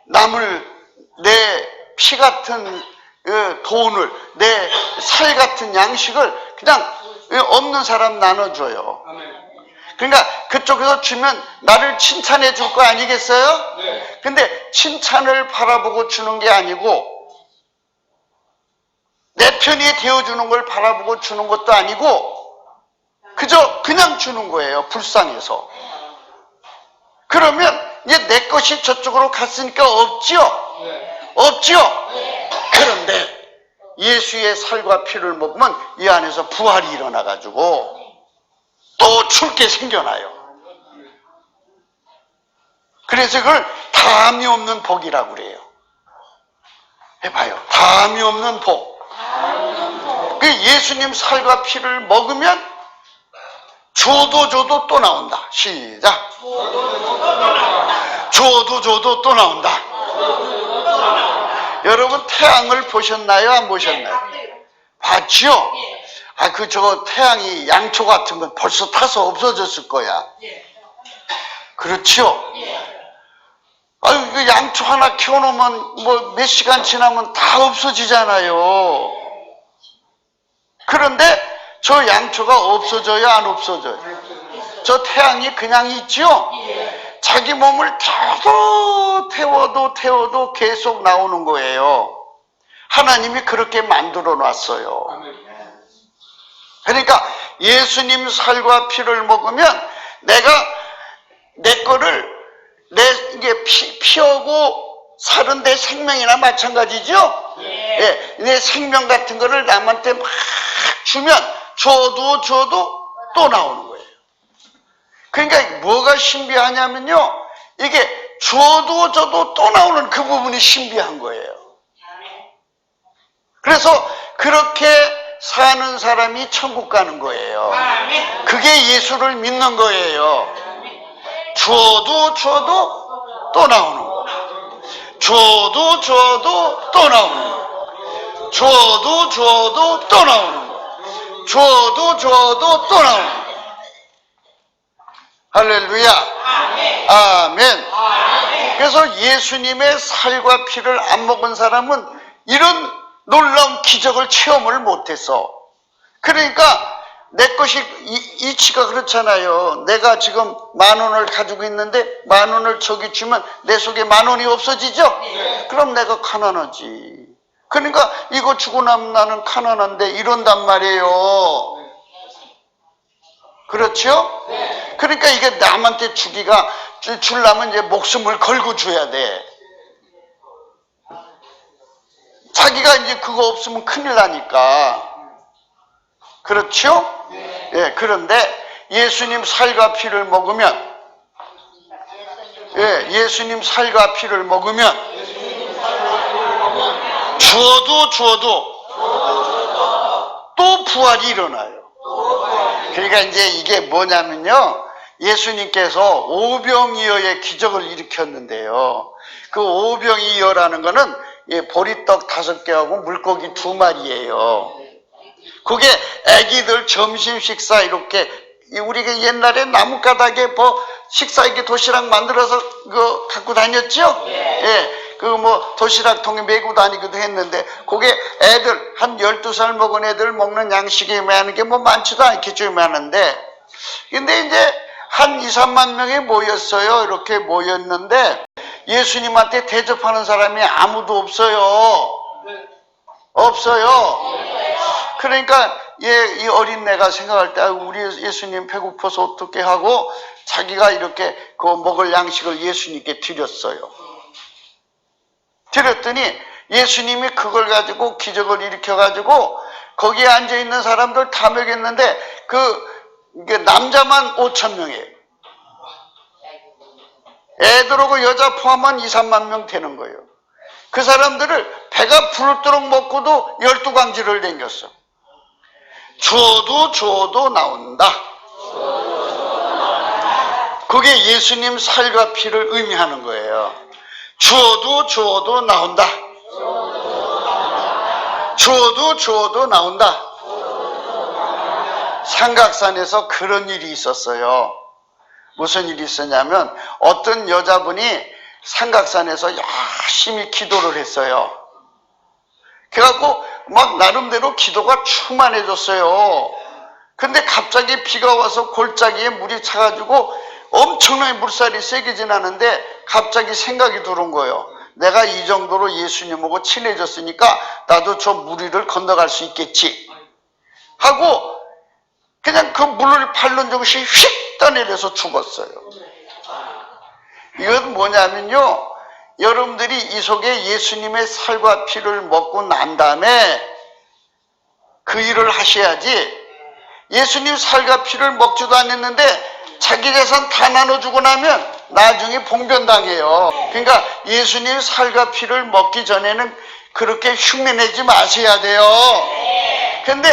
남을 내 피 같은 돈을 내 살 같은 양식을 그냥 없는 사람 나눠줘요. 그러니까 그쪽에서 주면 나를 칭찬해 줄 거 아니겠어요? 근데 칭찬을 바라보고 주는 게 아니고 내 편이 되어주는 걸 바라보고 주는 것도 아니고 그저 그냥 주는 거예요. 불쌍해서. 그러면 이제 내 것이 저쪽으로 갔으니까 없지요? 그런데 예수의 살과 피를 먹으면 이 안에서 부활이 일어나가지고 또 줄게 생겨나요. 그래서 그걸 다함이 없는 복이라고 그래요. 해봐요. 다함이 없는 복. 그 예수님 살과 피를 먹으면 줘도 또 나온다. 시작. 줘도 또 나온다. 여러분 태양을 보셨나요? 안 보셨나요? 봤죠? 저 태양이 양초 같은 건 벌써 타서 없어졌을 거야. 그렇죠? 그 양초 하나 키워놓으면 몇 시간 지나면 다 없어지잖아요. 그런데 저 양초가 없어져요? 안 없어져요? 저 태양이 그냥 있죠? 자기 몸을 태워도 계속 나오는 거예요. 하나님이 그렇게 만들어 놨어요. 그러니까 예수님 살과 피를 먹으면 내가 내 거를 이게 피하고 살은 내 생명이나 마찬가지죠? 내 생명 같은 거를 남한테 막 주면 줘도 또 나오는 거예요. 그러니까 뭐가 신비하냐면요. 이게 줘도 또 나오는 그 부분이 신비한 거예요. 그래서 그렇게 사는 사람이 천국 가는 거예요. 그게 예수를 믿는 거예요. 줘도 또 나오는 거. 줘도 또 나오는 거. 줘도 또 나오는 거. 줘도 또 나오는 거. 할렐루야. 아멘. 그래서 예수님의 살과 피를 안 먹은 사람은 이런 놀라운 기적을 체험을 못했어. 그러니까 내 것이 이치가 그렇잖아요. 내가 지금 10,000원을 가지고 있는데 10,000원을 저기 주면 내 속에 10,000원이 없어지죠? 네. 그럼 내가 가난하지. 그러니까 이거 주고 나면 나는 가난한데 이런단 말이에요. 그렇죠? 네. 그러니까 이게 남한테 주려면 이제 목숨을 걸고 줘야 돼. 자기가 이제 그거 없으면 큰일 나니까. 그렇죠? 네. 예, 그런데 예수님 살과 피를 먹으면, 예, 예수님 살과 피를 먹으면, 주어도 또 부활이 일어나요. 그러니까 이제 이게 뭐냐면요. 예수님께서 오병이어의 기적을 일으켰는데요. 그 오병이어라는 거는 보리떡 5개하고 물고기 2마리예요. 그게 애기들 점심 식사 이렇게 우리가 옛날에 나뭇가닥에 뭐 식사 이렇게 도시락 만들어서 그거 갖고 다녔죠? 예. 그 뭐 도시락통에 메고 다니기도 했는데 그게 애들 한 12살 먹은 애들 먹는 양식이 많은 게 뭐 많지도 않겠죠, 많은데 근데 이제 한 2, 3만 명이 모였어요. 이렇게 모였는데 예수님한테 대접하는 사람이 아무도 없어요. 그러니까 이 어린애가 생각할 때 우리 예수님 배고파서 어떻게 하고 자기가 이렇게 그 먹을 양식을 예수님께 드렸어요. 드렸더니 예수님이 그걸 가지고 기적을 일으켜가지고 거기에 앉아있는 사람들 다 먹였는데 이게 남자만 5,000명이에요. 애들하고 여자 포함한 2, 3만 명 되는 거예요. 그 사람들을 배가 부르도록 먹고도 12광지를 댕겼어. 주어도 나온다. 그게 예수님 살과 피를 의미하는 거예요. 주어도 나온다. 주어도 나온다. 삼각산에서 그런 일이 있었어요. 무슨 일이 있었냐면 어떤 여자분이 삼각산에서 열심히 기도를 했어요. 그래갖고 막 나름대로 기도가 충만해졌어요. 근데 갑자기 비가 와서 골짜기에 물이 차가지고 엄청나게 물살이 세게 지나는데 갑자기 생각이 들은 거예요. 내가 이 정도로 예수님하고 친해졌으니까 나도 저 물 위를 건너갈 수 있겠지 하고 그냥 그 물을 밟는 적이 휙 떠내려서 죽었어요. 이건 뭐냐면요, 여러분들이 이 속에 예수님의 살과 피를 먹고 난 다음에 그 일을 하셔야지. 예수님 살과 피를 먹지도 않았는데 자기 재산 다 나눠주고 나면 나중에 봉변당해요. 그러니까 예수님 살과 피를 먹기 전에는 그렇게 흉내내지 마셔야 돼요. 근데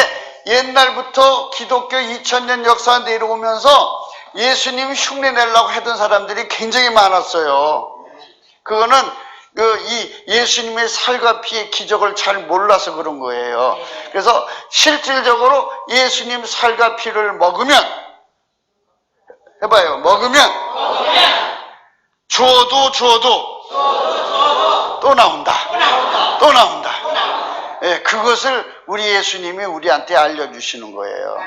옛날부터 기독교 2000년 역사 내려오면서 예수님 흉내내려고 하던 사람들이 굉장히 많았어요. 그거는 이 예수님의 살과 피의 기적을 잘 몰라서 그런 거예요. 그래서 실질적으로 예수님 살과 피를 먹으면, 해봐요. 먹으면 주어도 또 나온다. 또 나온다. 예, 그것을 우리 예수님이 우리한테 알려주시는 거예요.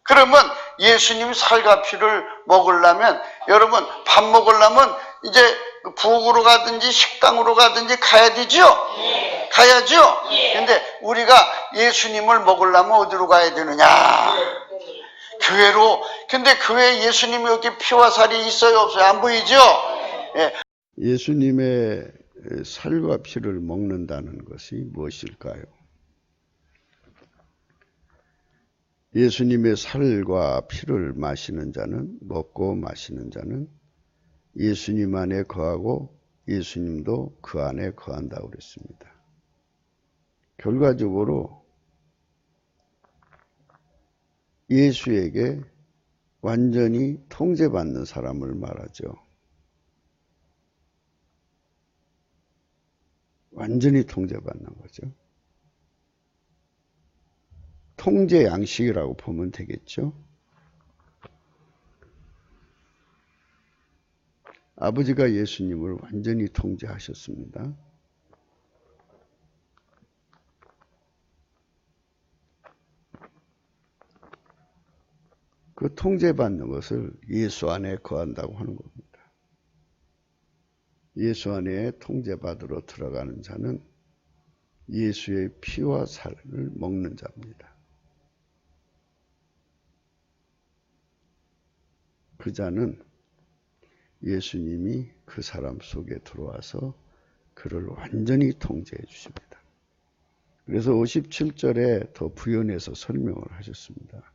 그러면 예수님 살과 피를 먹으려면, 여러분 밥 먹으려면 이제 부엌으로 가든지 식당으로 가든지 가야 되죠? 예. 가야죠? 예. 근데 우리가 예수님을 먹으려면 어디로 가야 되느냐? 교회로. 근데 교회에 예수님이 여기 피와 살이 있어요, 없어요? 안 보이죠? 예. 예수님의 살과 피를 먹는다는 것이 무엇일까요? 예수님의 살과 피를 마시는 자는, 먹고 마시는 자는 예수님 안에 거하고 예수님도 그 안에 거한다고 그랬습니다. 결과적으로 예수에게 완전히 통제받는 사람을 말하죠. 완전히 통제받는 거죠. 통제 양식이라고 보면 되겠죠. 아버지가 예수님을 완전히 통제하셨습니다. 그 통제받는 것을 예수 안에 거한다고 하는 겁니다. 예수 안에 통제받으러 들어가는 자는 예수의 피와 살을 먹는 자입니다. 그 자는 예수님이 그 사람 속에 들어와서 그를 완전히 통제해 주십니다. 그래서 57절에 더 부연해서 설명을 하셨습니다.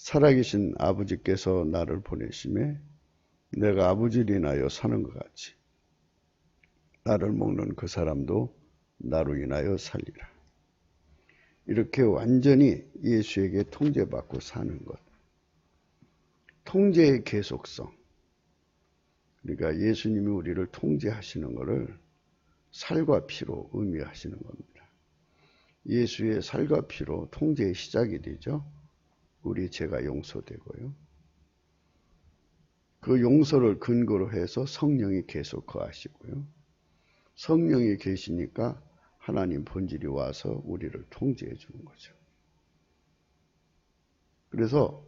살아계신 아버지께서 나를 보내심에 내가 아버지를 인하여 사는 것 같이 나를 먹는 그 사람도 나로 인하여 살리라. 이렇게 완전히 예수에게 통제받고 사는 것. 통제의 계속성. 그러니까 예수님이 우리를 통제하시는 것을 살과 피로 의미하시는 겁니다. 예수의 살과 피로 통제의 시작이 되죠. 우리 죄가 용서되고요. 그 용서를 근거로 해서 성령이 계속 거하시고요. 성령이 계시니까 하나님 본질이 와서 우리를 통제해 주는 거죠. 그래서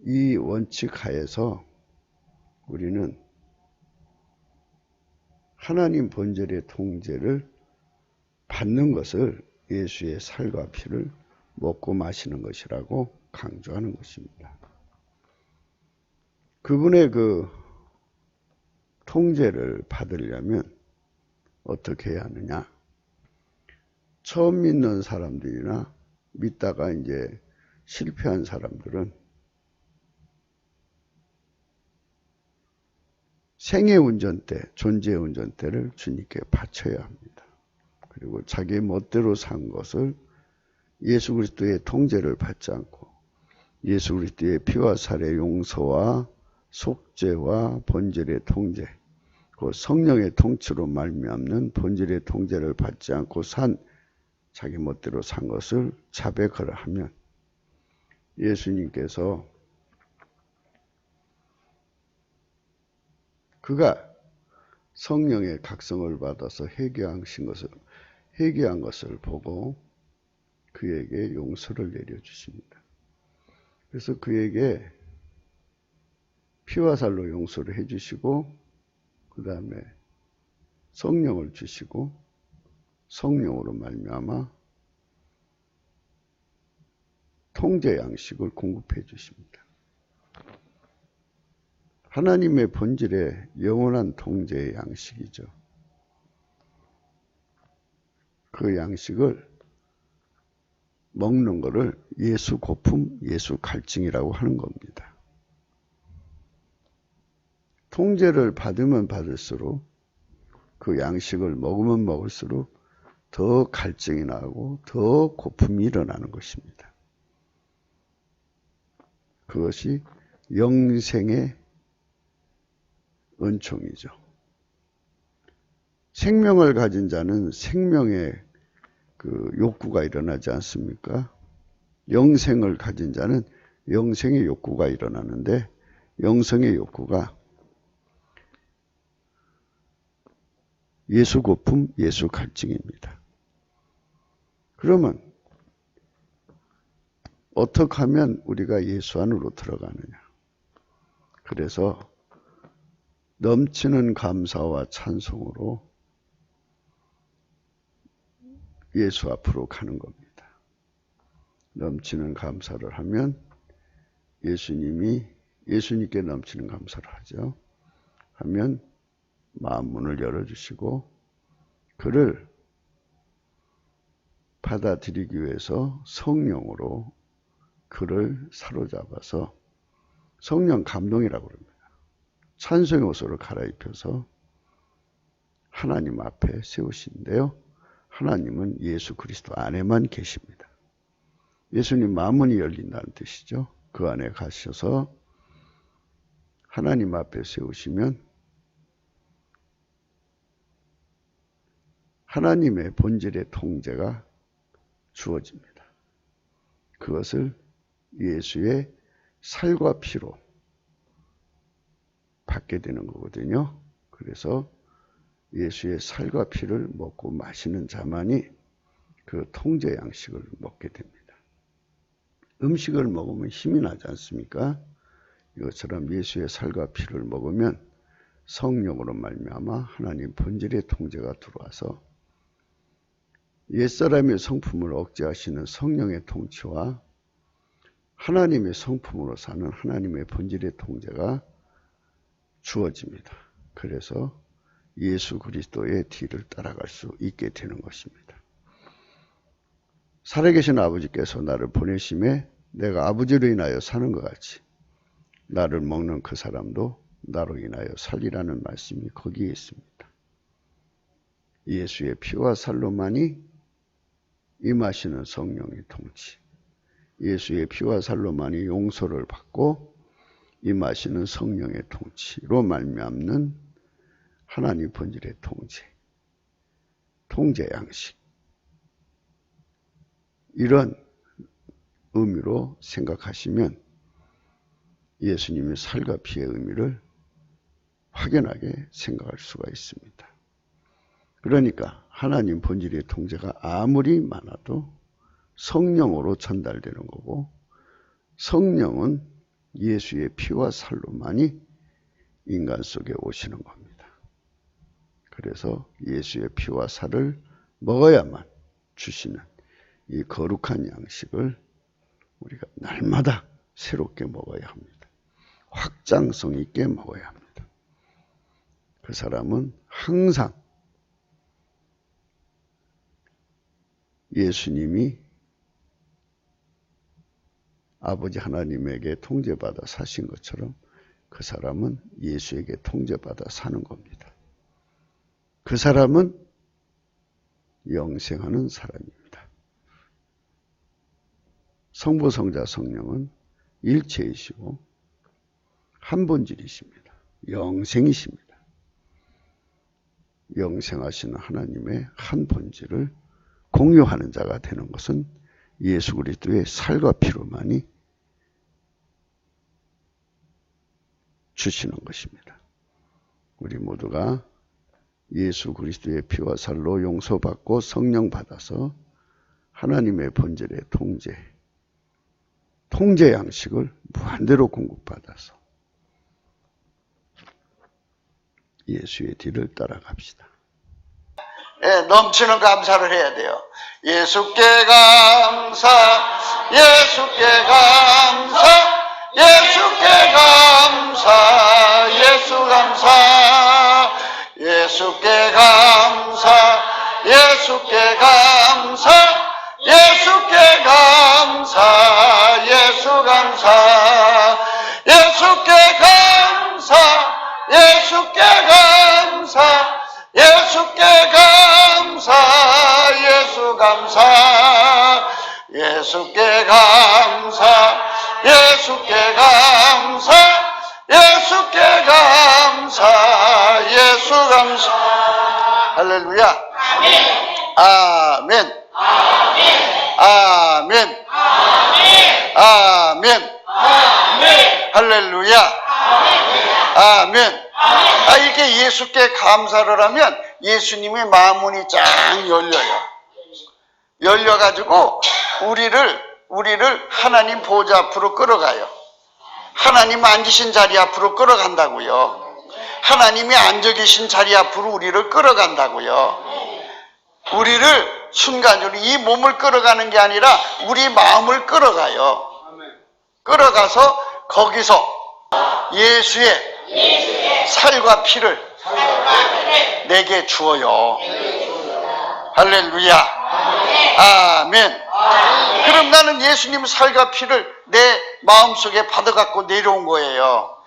이 원칙 하에서 우리는 하나님 본질의 통제를 받는 것을 예수의 살과 피를 먹고 마시는 것이라고 강조하는 것입니다. 그분의 그 통제를 받으려면 어떻게 해야 하느냐? 처음 믿는 사람들이나 믿다가 이제 실패한 사람들은 생의 운전대, 존재의 운전대를 주님께 바쳐야 합니다. 그리고 자기 멋대로 산 것을 예수 그리스도의 통제를 받지 않고 예수 그리스도의 피와 살의 용서와 속죄와 본질의 통제, 그 성령의 통치로 말미암는 본질의 통제를 받지 않고 산 자기 멋대로 산 것을 자백을 하면 예수님께서 그가 성령의 각성을 받아서 회개한 것을 보고 그에게 용서를 내려주십니다. 그래서 그에게 피와 살로 용서를 해주시고 그 다음에 성령을 주시고 성령으로 말미암아 통제 양식을 공급해 주십니다. 하나님의 본질의 영원한 통제의 양식이죠. 그 양식을 먹는 것을 예수 고품, 예수 갈증이라고 하는 겁니다. 통제를 받으면 받을수록 그 양식을 먹으면 먹을수록 더 갈증이 나고 더 고품이 일어나는 것입니다. 그것이 영생의 은총이죠. 생명을 가진 자는 생명의 그 욕구가 일어나지 않습니까? 영생을 가진 자는 영생의 욕구가 일어나는데 영생의 욕구가 예수 고품, 예수 갈증입니다. 그러면 어떻게 하면 우리가 예수 안으로 들어가느냐? 그래서 넘치는 감사와 찬송으로 예수 앞으로 가는 겁니다. 넘치는 감사를 하면 예수님께 넘치는 감사를 하죠. 하면 마음 문을 열어주시고 그를 받아들이기 위해서 성령으로 그를 사로잡아서 성령 감동이라고 합니다. 찬송의 옷으로 갈아입혀서 하나님 앞에 세우시는데요. 하나님은 예수 그리스도 안에만 계십니다. 예수님 마음문이 열린다는 뜻이죠. 그 안에 가셔서 하나님 앞에 세우시면 하나님의 본질의 통제가 주어집니다. 그것을 예수의 살과 피로 받게 되는 거거든요. 그래서 예수의 살과 피를 먹고 마시는 자만이 그 통제 양식을 먹게 됩니다. 음식을 먹으면 힘이 나지 않습니까? 이것처럼 예수의 살과 피를 먹으면 성령으로 말미암아 하나님 본질의 통제가 들어와서 옛사람의 성품을 억제하시는 성령의 통치와 하나님의 성품으로 사는 하나님의 본질의 통제가 주어집니다. 그래서 예수 그리스도의 뒤를 따라갈 수 있게 되는 것입니다. 살아계신 아버지께서 나를 보내심에 내가 아버지로 인하여 사는 것 같이 나를 먹는 그 사람도 나로 인하여 살리라는 말씀이 거기에 있습니다. 예수의 피와 살로만이 임하시는 성령의 통치, 예수의 피와 살로만이 용서를 받고 임하시는 성령의 통치로 말미암는 하나님 본질의 통제 양식, 이런 의미로 생각하시면 예수님의 살과 피의 의미를 확연하게 생각할 수가 있습니다. 그러니까 하나님 본질의 통제가 아무리 많아도 성령으로 전달되는 거고, 성령은 예수의 피와 살로만이 인간 속에 오시는 겁니다. 그래서 예수의 피와 살을 먹어야만 주시는 이 거룩한 양식을 우리가 날마다 새롭게 먹어야 합니다. 확장성 있게 먹어야 합니다. 그 사람은 항상 예수님이 아버지 하나님에게 통제받아 사신 것처럼 그 사람은 예수에게 통제받아 사는 겁니다. 그 사람은 영생하는 사람입니다. 성부, 성자, 성령은 일체이시고 한 본질이십니다. 영생이십니다. 영생하시는 하나님의 한 본질을 공유하는 자가 되는 것은 예수 그리스도의 살과 피로만이 주시는 것입니다. 우리 모두가 예수 그리스도의 피와 살로 용서받고 성령 받아서 하나님의 본질의 통제 양식을 무한대로 공급받아서 예수의 뒤를 따라갑시다. 예, 넘치는 감사를 해야 돼요. 예수께 감사, 예수께 감사, 예수께 감사, 예수 감사, 예수께 감사, 예수께 감사, 예수께 감사, 예수 감사, 예수께 감사, 예수께 감사, 예수께 감사, 예수 감사, 예수께 감사, 예수께 감사, 예수께 감사, 예수 감사. 할렐루야. 아멘. 아멘. 아멘. 할렐루야. 아멘. 이렇게 예수께 감사를 하면 예수님의 마음문이 쫙 열려요. 열려가지고 우리를 하나님 보좌 앞으로 끌어가요. 하나님 앉으신 자리 앞으로 끌어간다고요. 하나님이 앉아 계신 자리 앞으로 우리를 끌어간다고요. 우리를 순간적으로 이 몸을 끌어가는 게 아니라 우리 마음을 끌어가요. 끌어가서 거기서 예수의 살과 피를 내게 주어요. 할렐루야. 아멘. 그럼 나는 예수님 살과 피를 내 마음속에 받아갖고 내려온 거예요.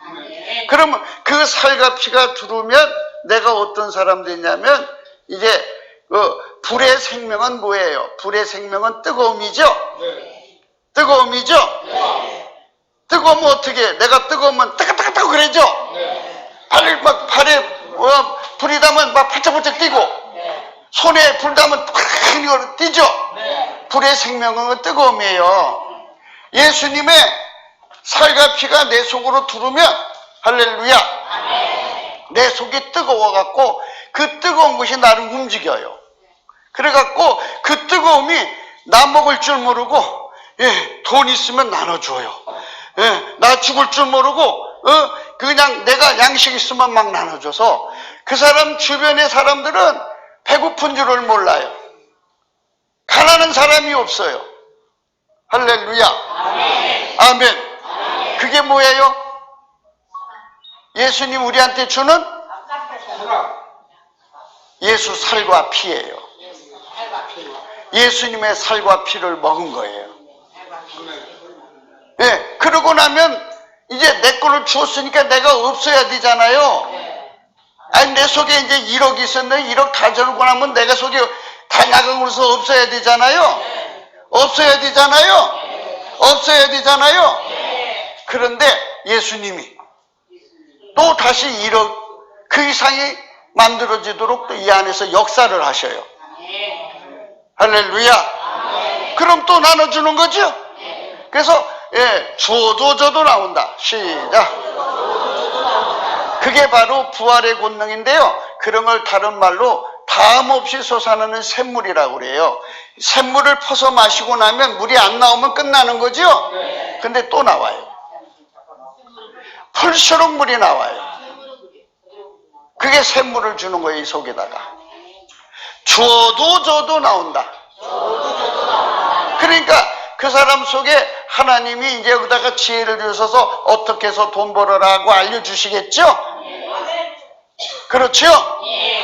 그러면 그 살과 피가 들어오면 내가 어떤 사람 되냐면 이제 불의 생명은 뭐예요? 불의 생명은 뜨거움이죠? 뜨거움이죠? 뜨거우면 어떻게 해? 내가 뜨거우면 따끈따끈따끈 그러죠? 발에 불이 나면 막 팔짝팔짝 뛰고 손에 불 나면 팍 뛰죠? 불의 생명은 뜨거움이에요. 예수님의 살과 피가 내 속으로 들어오면 할렐루야. 내 속이 뜨거워갖고 그 뜨거운 것이 나를 움직여요. 그래갖고 그 뜨거움이 나 먹을 줄 모르고 예, 돈 있으면 나눠줘요. 예, 나 죽을 줄 모르고 그냥 내가 양식 있으면 막 나눠줘서 그 사람 주변의 사람들은 배고픈 줄을 몰라요. 가난한 사람이 없어요. 할렐루야. 아멘. 그게 뭐예요? 예수님 우리한테 주는 예수 살과 피예요. 예수님의 살과 피를 먹은 거예요. 예, 그러고 나면 이제 내 거를 주었으니까 내가 없어야 되잖아요. 아니, 내 속에 이제 1억이 있었는데 1억 다 저러고 나면 내가 속에 다 나가고서 없어야 되잖아요. 없어야 되잖아요. 없어야 되잖아요. 그런데 예수님이 또 다시 1억 그 이상이 만들어지도록 또 이 안에서 역사를 하셔요. 할렐루야. 그럼 또 나눠주는 거죠. 그래서 예, 줘도 나온다. 시작. 그게 바로 부활의 권능인데요. 그런 걸 다른 말로 다음 없이 솟아나는 샘물이라고 그래요. 샘물을 퍼서 마시고 나면 물이 안 나오면 끝나는 거죠. 근데 또 나와요. 풀수록 물이 나와요. 그게 샘물을 주는 거예요. 이 속에다가 줘도 나온다. 그러니까 그 사람 속에 하나님이 이제 여기다가 지혜를 주셔서 어떻게 해서 돈 벌어라고 알려주시겠죠? 그렇죠?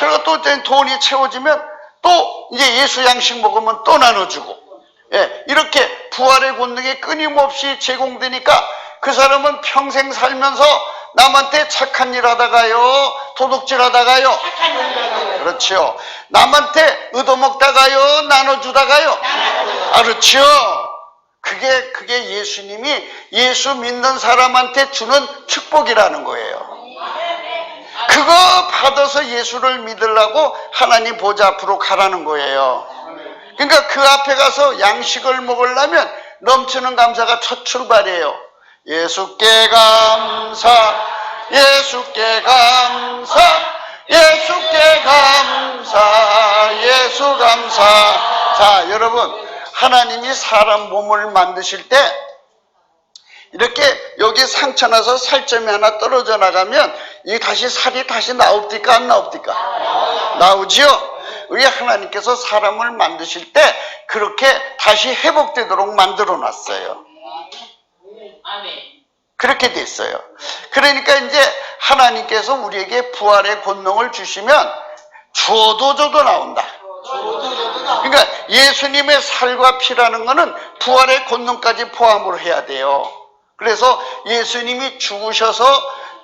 그리고 또 돈이 채워지면 또 이제 예수 양식 먹으면 또 나눠주고, 예, 이렇게 부활의 권능이 끊임없이 제공되니까 그 사람은 평생 살면서 남한테 착한 일 하다가요, 도둑질 하다가요, 그렇죠. 남한테 얻어먹다가요, 나눠주다가요, 그렇죠. 그게 예수님이 예수 믿는 사람한테 주는 축복이라는 거예요. 그거 받아서 예수를 믿으려고 하나님 보좌 앞으로 가라는 거예요. 그러니까 그 앞에 가서 양식을 먹으려면 넘치는 감사가 첫 출발이에요. 예수께 감사, 예수께 감사, 예수께 감사, 예수 감사. 자, 여러분, 하나님이 사람 몸을 만드실 때 이렇게 여기 상처 나서 살점이 하나 떨어져 나가면 이 다시 살이 다시 나옵니까 안 나옵니까? 나오지요. 우리 하나님께서 사람을 만드실 때 그렇게 다시 회복되도록 만들어 놨어요. 그렇게 됐어요. 그러니까 이제 하나님께서 우리에게 부활의 권능을 주시면 줘도 나온다. 그러니까 예수님의 살과 피라는 것은 부활의 권능까지 포함을 해야 돼요. 그래서 예수님이 죽으셔서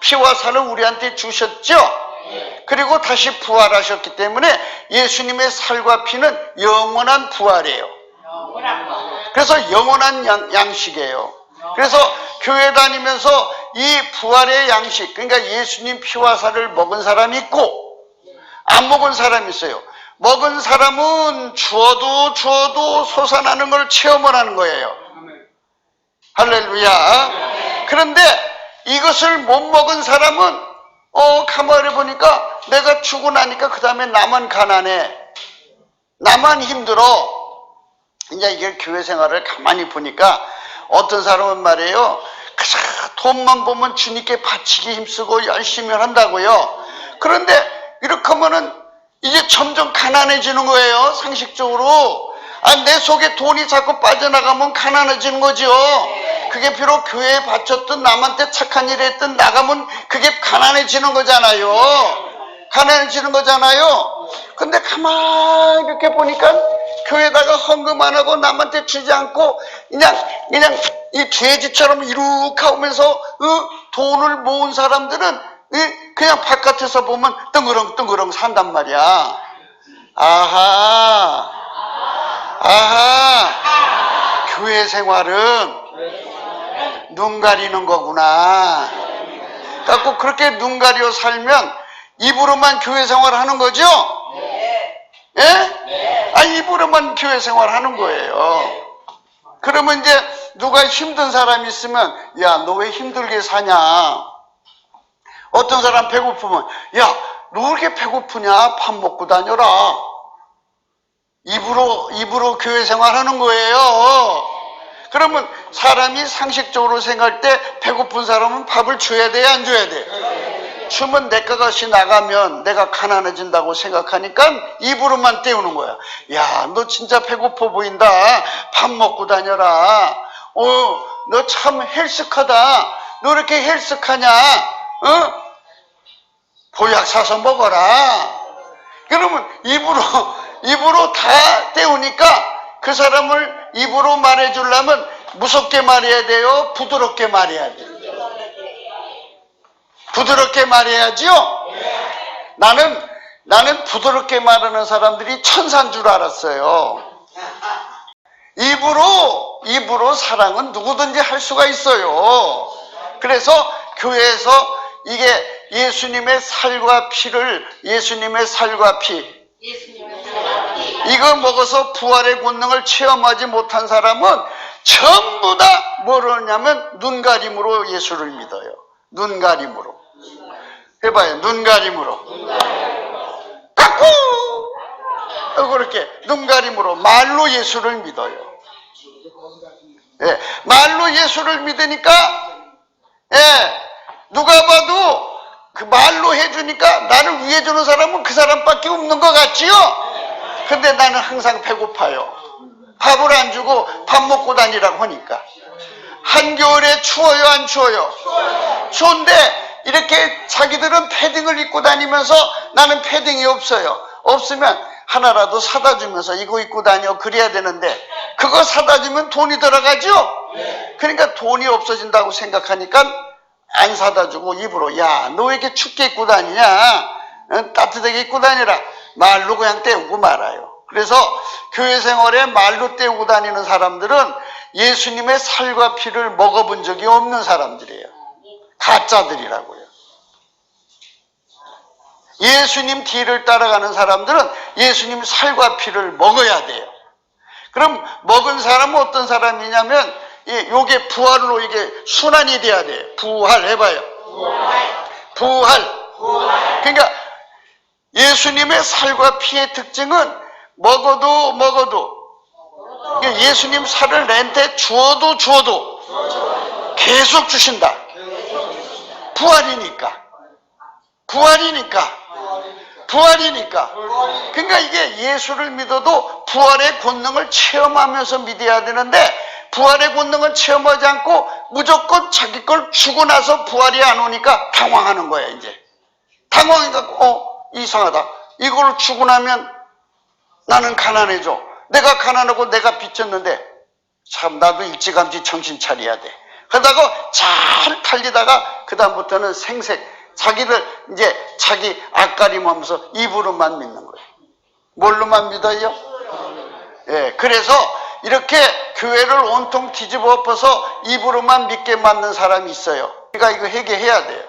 피와 살을 우리한테 주셨죠. 그리고 다시 부활하셨기 때문에 예수님의 살과 피는 영원한 부활이에요. 그래서 영원한 양식이에요. 그래서 교회 다니면서 이 부활의 양식, 그러니까 예수님 피와 살을 먹은 사람이 있고 안 먹은 사람이 있어요. 먹은 사람은 주어도 솟아나는 걸 체험을 하는 거예요. 할렐루야. 그런데 이것을 못 먹은 사람은 가만히 보니까 내가 죽고 나니까 그 다음에 나만 가난해, 나만 힘들어. 이제 이게 교회 생활을 가만히 보니까 어떤 사람은 말이에요, 그저 돈만 보면 주님께 바치기 힘쓰고 열심히 한다고요. 그런데 이렇게 하면은 이제 점점 가난해지는 거예요. 상식적으로. 내 속에 돈이 자꾸 빠져나가면 가난해지는 거죠. 그게 비록 교회에 바쳤든 남한테 착한 일 했든 나가면 그게 가난해지는 거잖아요. 가난해지는 거잖아요. 근데 가만히 이렇게 보니까 교회에다가 헌금 안 하고 남한테 주지 않고 그냥 이 돼지처럼 이룩 하면서 돈을 모은 사람들은 그냥 바깥에서 보면 뜬그렁 산단 말이야. 아하. 교회 생활은 눈 가리는 거구나. 그래갖고 그렇게 눈 가려 살면 입으로만 교회 생활 하는 거죠? 예? 입으로만 교회 생활 하는 거예요. 그러면 이제 누가 힘든 사람이 있으면, 야, 너 왜 힘들게 사냐? 어떤 사람 배고프면, 야, 너 왜 이렇게 배고프냐? 밥 먹고 다녀라. 입으로 교회 생활 하는 거예요. 그러면 사람이 상식적으로 생각할 때 배고픈 사람은 밥을 줘야 돼, 안 줘야 돼? 주면 내 것이 나가면 내가 가난해진다고 생각하니까 입으로만 때우는 거야. 야, 너 진짜 배고파 보인다. 밥 먹고 다녀라. 너 참 헬스하다. 너 이렇게 헬스하냐? 보약 사서 먹어라. 그러면 입으로 다 때우니까 그 사람을 입으로 말해주려면 무섭게 말해야 돼요? 부드럽게 말해야 돼요? 부드럽게 말해야지요? 나는 부드럽게 말하는 사람들이 천사인 줄 알았어요. 입으로 사랑은 누구든지 할 수가 있어요. 그래서 교회에서 이게 예수님의 살과 피 이거 먹어서 부활의 권능을 체험하지 못한 사람은 전부 다 뭐냐면 눈가림으로 예수를 믿어요. 눈가림으로. 해봐요. 눈가림으로. 까꾸! 그렇게 눈가림으로 말로 예수를 믿어요. 예, 말로 예수를 믿으니까 누가 봐도 그 말로 해주니까 나를 위해 주는 사람은 그 사람밖에 없는 것 같지요? 근데 나는 항상 배고파요. 밥을 안 주고 밥 먹고 다니라고 하니까. 한겨울에 추워요, 안 추워요? 추운데 이렇게 자기들은 패딩을 입고 다니면서 나는 패딩이 없어요. 없으면 하나라도 사다 주면서 이거 입고 다녀 그래야 되는데 그거 사다 주면 돈이 들어가죠? 그러니까 돈이 없어진다고 생각하니까 안 사다 주고 입으로 야, 너 왜 이렇게 춥게 입고 다니냐? 따뜻하게 입고 다니라. 말로 그냥 때우고 말아요. 그래서 교회 생활에 말로 때우고 다니는 사람들은 예수님의 살과 피를 먹어본 적이 없는 사람들이에요. 가짜들이라고요. 예수님 뒤를 따라가는 사람들은 예수님 살과 피를 먹어야 돼요. 그럼 먹은 사람은 어떤 사람이냐면 요게 부활로 이게 순환이 돼야 돼요. 부활 해봐요. 부활. 그러니까 예수님의 살과 피의 특징은 먹어도 예수님 살을 내한테 주어도 계속 주신다. 부활이니까. 그러니까 이게 예수를 믿어도 부활의 권능을 체험하면서 믿어야 되는데 부활의 권능을 체험하지 않고 무조건 자기 걸 주고 나서 부활이 안 오니까 당황하는 거야, 이제. 당황해갖고, 이상하다. 이걸 주고 나면 나는 가난해져. 내가 가난하고 내가 빚졌는데, 참, 나도 일찌감치 정신 차려야 돼. 그러다가 잘 달리다가, 그다음부터는 자기들, 이제 자기 앞가림 하면서 입으로만 믿는 거예요. 뭘로만 믿어요? 예, 그래서 이렇게 교회를 온통 뒤집어 엎어서 입으로만 믿게 만든 사람이 있어요. 우리가 이거 회개해야 돼요.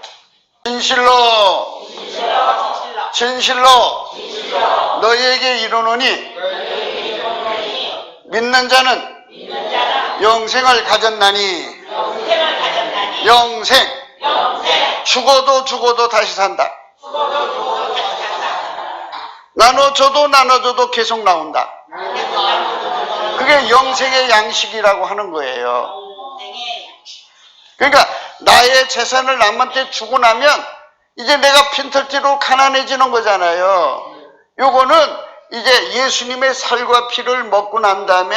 진실로 너희에게 이르노니 믿는 자는 영생을 가졌나니 영생 죽어도 다시 산다. 나눠줘도 계속 나온다. 그게 영생의 양식이라고 하는 거예요. 그러니까 나의 재산을 남한테 주고 나면 이제 내가 빈털티로 가난해지는 거잖아요. 요거는 이제 예수님의 살과 피를 먹고 난 다음에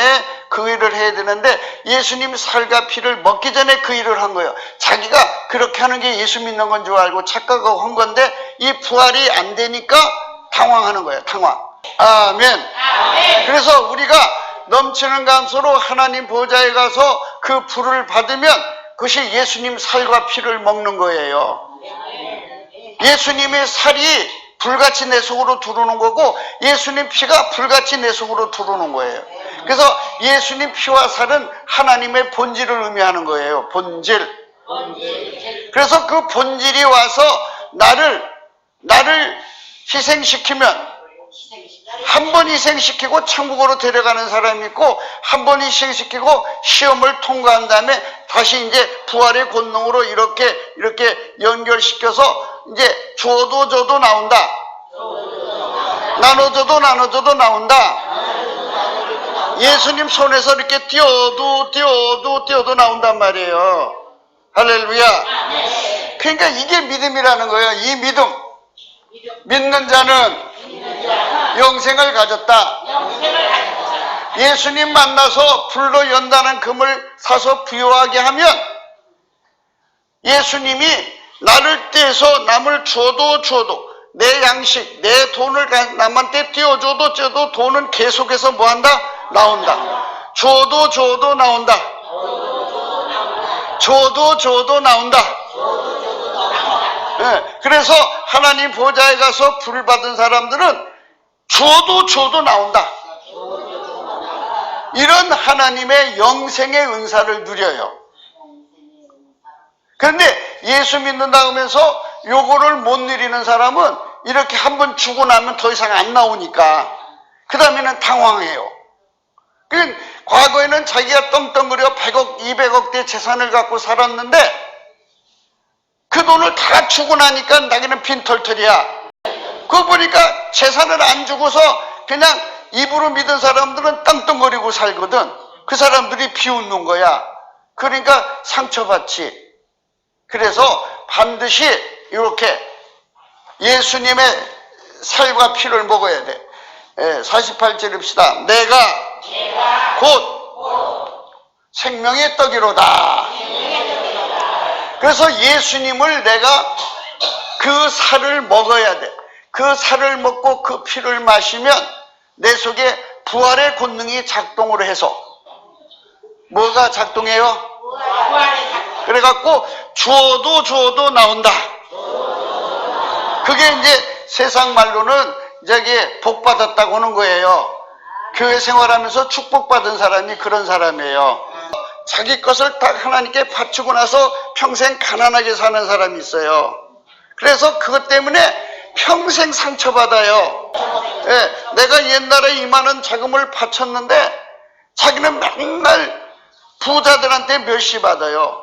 그 일을 해야 되는데 예수님 살과 피를 먹기 전에 그 일을 한 거예요. 자기가 그렇게 하는 게 예수 믿는 건 줄 알고 착각하고 한 건데 이 부활이 안 되니까 당황하는 거예요. 당황. 아멘. 그래서 우리가 넘치는 감소로 하나님 보좌에 가서 그 불을 받으면 그것이 예수님 살과 피를 먹는 거예요. 예수님의 살이 불같이 내 속으로 들어오는 거고 예수님 피가 불같이 내 속으로 들어오는 거예요. 그래서 예수님 피와 살은 하나님의 본질을 의미하는 거예요. 본질. 그래서 그 본질이 와서 나를 희생시키면 한 번 희생시키고 천국으로 데려가는 사람이 있고 한 번 희생시키고 시험을 통과한 다음에 다시 이제 부활의 권능으로 이렇게 연결시켜서 이제 줘도 나온다. 나눠줘도 나온다. 예수님 손에서 이렇게 띄어도 떼어도 나온단 말이에요. 할렐루야. 그러니까 이게 믿음이라는 거예요. 이 믿음. 믿는 자는 영생을 가졌다. 예수님 만나서 불로 연단한 금을 사서 부여하게 하면 예수님이 나를 떼서 남을 주어도 내 양식, 내 돈을 남한테 떼어줘도 돈은 계속해서 뭐한다? 나온다. 줘도 나온다. 줘도 나온다. 네, 그래서 하나님 보좌에 가서 불 받은 사람들은 줘도 나온다. 이런 하나님의 영생의 은사를 누려요. 그런데 예수 믿는다 하면서 요거를 못 누리는 사람은 이렇게 한번 주고 나면 더 이상 안 나오니까 그 다음에는 당황해요. 그러니까 과거에는 자기가 떵떵거려 100억, 200억대 재산을 갖고 살았는데 그 돈을 다 주고 나니까 자기는 빈털털이야. 그거 보니까 재산을 안 주고서 그냥 입으로 믿은 사람들은 떵떵거리고 살거든. 그 사람들이 비웃는 거야. 그러니까 상처받지. 그래서 반드시 이렇게 예수님의 살과 피를 먹어야 돼. 48절 봅시다. 내가 곧 생명의 떡이로다. 그래서 예수님을 내가 그 살을 먹어야 돼. 그 살을 먹고 그 피를 마시면 내 속에 부활의 권능이 작동을 해서 뭐가 작동해요? 그래갖고 주어도 나온다. 그게 이제 세상 말로는 저기 복 받았다고 하는 거예요. 교회 생활하면서 축복받은 사람이 그런 사람이에요. 자기 것을 딱 하나님께 바치고 나서 평생 가난하게 사는 사람이 있어요. 그래서 그것 때문에 평생 상처받아요. 예, 내가 옛날에 이만한 자금을 바쳤는데 자기는 맨날 부자들한테 멸시받아요.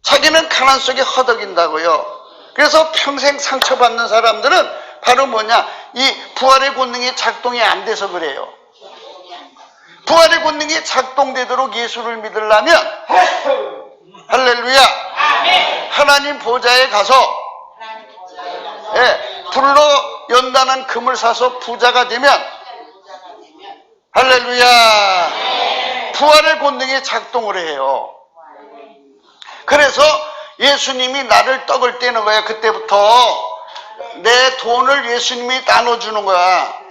자기는 가난 속에 허덕인다고요. 그래서 평생 상처받는 사람들은 바로 뭐냐? 이 부활의 권능이 작동이 안 돼서 그래요. 부활의 권능이 작동되도록 예수를 믿으려면 할렐루야, 하나님 보좌에 가서 불로 연단한 금을 사서 부자가 되면 할렐루야, 부활의 권능이 작동을 해요. 그래서 예수님이 나를 떡을 떼는 거야. 그때부터 내 돈을 예수님이 나눠주는 거야.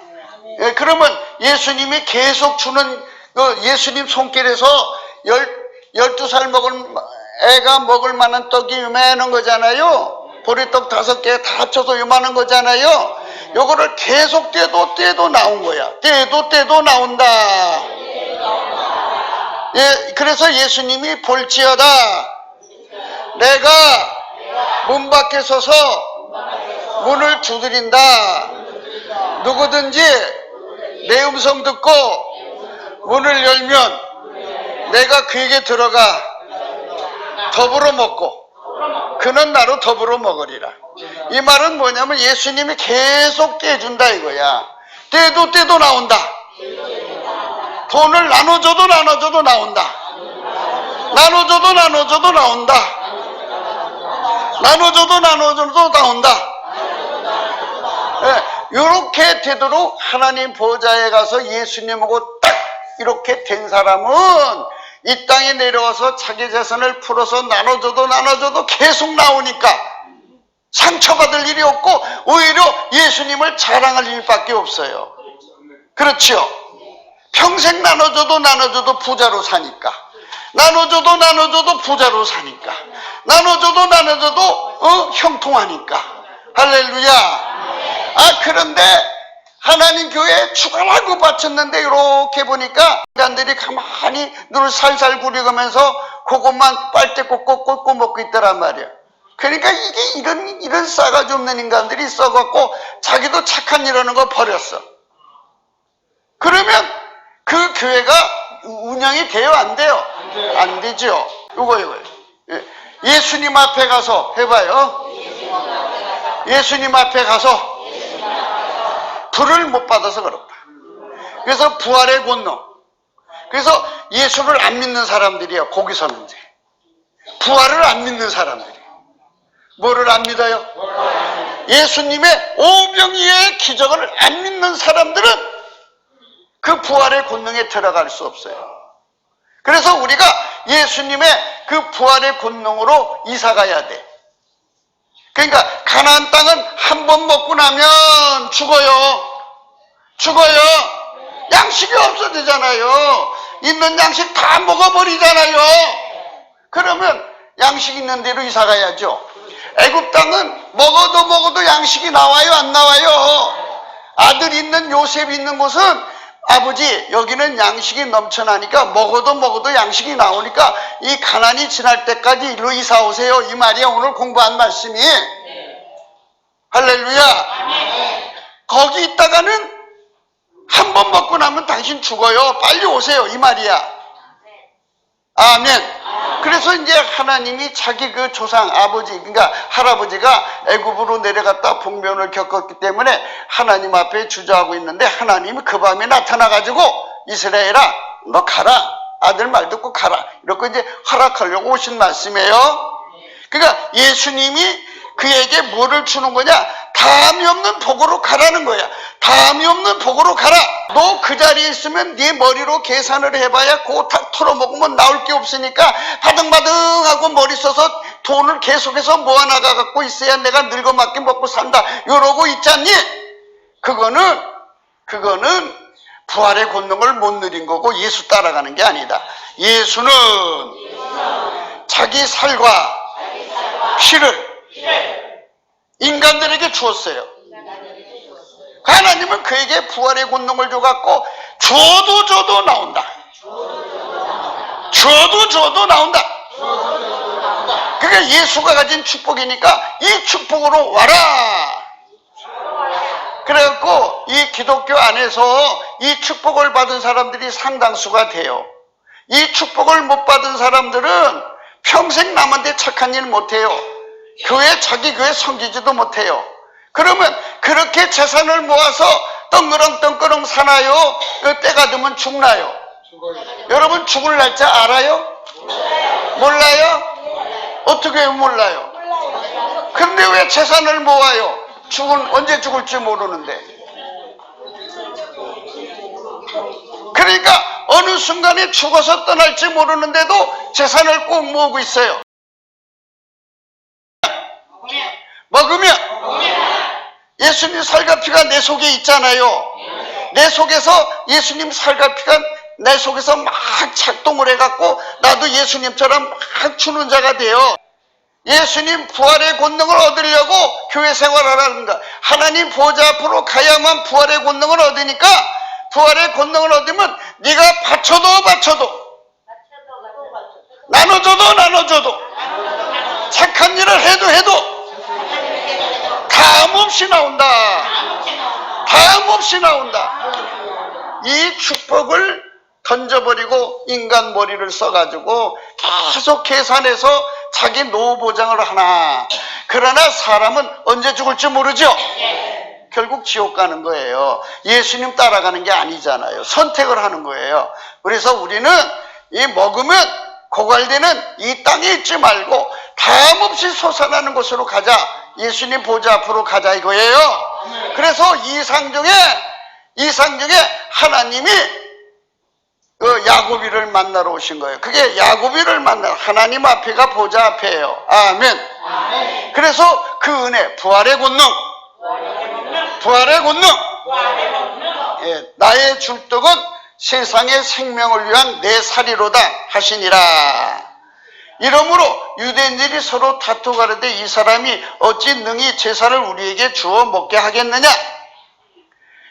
그러면 예수님이 계속 주는 그 예수님 손길에서 12살 먹은 애가 먹을 만한 떡이 요만한 거잖아요. 보리떡 5개 다 합쳐서 요만한 거잖아요. 요거를 계속 떼도 나온 거야. 떼도 나온다. 예, 그래서 예수님이 볼지어다 내가 문 밖에 서서 문을 두드린다. 누구든지 내 음성 듣고 문을 열면 내가 그에게 들어가 더불어 먹고 그는 나로 더불어 먹으리라. 이 말은 뭐냐면 예수님이 계속 떼준다 이거야. 떼도 나온다. 돈을 나눠줘도 나온다. 나눠줘도 나온다. 나눠줘도 나온다. 이렇게 되도록 하나님 보좌에 가서 예수님하고 딱 이렇게 된 사람은 이 땅에 내려와서 자기 재산을 풀어서 나눠줘도 계속 나오니까 상처받을 일이 없고 오히려 예수님을 자랑할 일밖에 없어요. 그렇죠? 평생 나눠줘도 부자로 사니까, 나눠줘도 부자로 사니까, 나눠줘도 형통하니까. 할렐루야. 그런데 하나님 교회에 주관하고 바쳤는데 이렇게 보니까 인간들이 가만히 눈을 살살 굴려가면서 그것만 빨대 꽂고 먹고 있더란 말이야. 그러니까 이게 이런 싸가지 없는 인간들이 있어갖고 자기도 착한 일 하는 거 버렸어. 그러면 그 교회가 운영이 돼요? 안 돼요? 안 되죠. 이거. 예수님 앞에 가서 해봐요. 예수님 앞에 가서 불을 못 받아서 그렇다. 그래서 부활의 권능. 그래서 예수를 안 믿는 사람들이에요. 거기 서는데. 부활을 안 믿는 사람들이. 뭐를 안 믿어요? 예수님의 오병이어의 기적을 안 믿는 사람들은 그 부활의 권능에 들어갈 수 없어요. 그래서 우리가 예수님의 그 부활의 권능으로 이사 가야 돼. 그러니까 가나안 땅은 한 번 먹고 나면 죽어요. 양식이 없어지잖아요. 있는 양식 다 먹어버리잖아요. 그러면 양식 있는 데로 이사 가야죠. 애굽 땅은 먹어도 양식이 나와요, 안 나와요? 아들 있는 요셉 있는 곳은 아버지 여기는 양식이 넘쳐나니까 먹어도 양식이 나오니까 이 가난이 지날 때까지 일로 이사 오세요. 이 말이야, 오늘 공부한 말씀이. 할렐루야. 거기 있다가는 한 번 먹고 나면 당신 죽어요. 빨리 오세요. 이 말이야. 아멘. 그래서 이제 하나님이 자기 그 조상 아버지, 그러니까 할아버지가 애굽으로 내려갔다 복면을 겪었기 때문에 하나님 앞에 주저하고 있는데 하나님이 그 밤에 나타나가지고 이스라엘아, 너 가라. 아들 말 듣고 가라. 이렇게 이제 허락하려고 오신 말씀이에요. 그러니까 예수님이 그에게 뭐를 주는 거냐? 다함이 없는 복으로 가라는 거야. 다함이 없는 복으로 가라. 너 그 자리에 있으면 네 머리로 계산을 해봐야 그거 다 털어먹으면 나올 게 없으니까 바등바등하고 머리 써서 돈을 계속해서 모아나가 갖고 있어야 내가 늙어맞게 먹고 산다. 이러고 있잖니? 그거는 부활의 권능을 못 누린 거고 예수 따라가는 게 아니다. 예수는 자기 살과 피를 인간들에게 주었어요. 하나님은 그에게 부활의 권능을 줘갖고 줘도 나온다. 줘도 나온다. 그게 예수가 가진 축복이니까 이 축복으로 와라. 그래갖고 이 기독교 안에서 이 축복을 받은 사람들이 상당수가 돼요. 이 축복을 못 받은 사람들은 평생 남한테 착한 일 못해요. 자기 교회 섬기지도 못해요. 그러면 그렇게 재산을 모아서 덩그렁 사나요? 때가 되면 죽나요? 여러분 죽을 날짜 알아요? 몰라요? 어떻게 몰라요? 근데 왜 재산을 모아요? 언제 죽을지 모르는데. 그러니까 어느 순간에 죽어서 떠날지 모르는데도 재산을 꼭 모으고 있어요. 먹으면 예수님 살과 피가 내 속에 있잖아요. 내 속에서 예수님 살과 피가 내 속에서 막 작동을 해갖고 나도 예수님처럼 막 주는 자가 돼요. 예수님 부활의 권능을 얻으려고 교회 생활하라는 거야. 하나님 보좌 앞으로 가야만 부활의 권능을 얻으니까 부활의 권능을 얻으면 네가 바쳐도 나눠줘도 착한 일을 해도 다음 없이 나온다. 이 축복을 던져버리고 인간 머리를 써가지고 계속 계산해서 자기 노후 보장을 하나. 그러나 사람은 언제 죽을지 모르죠. 결국 지옥 가는 거예요. 예수님 따라가는 게 아니잖아요. 선택을 하는 거예요. 그래서 우리는 이 먹으면 고갈되는 이 땅에 있지 말고 다음 없이 솟아나는 곳으로 가자. 예수님 보좌 앞으로 가자 이거예요. 그래서 이상 중에 하나님이 그 야고비를 만나러 오신 거예요. 그게 야고비를 만나러 하나님 앞에가 보좌 앞에예요. 아멘. 그래서 그 은혜, 부활의 권능. 예, 나의 줄떡은 세상의 생명을 위한 내 살이로다 하시니라. 이러므로 유대인들이 서로 다투가르되 이 사람이 어찌 능히 제사를 우리에게 주어 먹게 하겠느냐.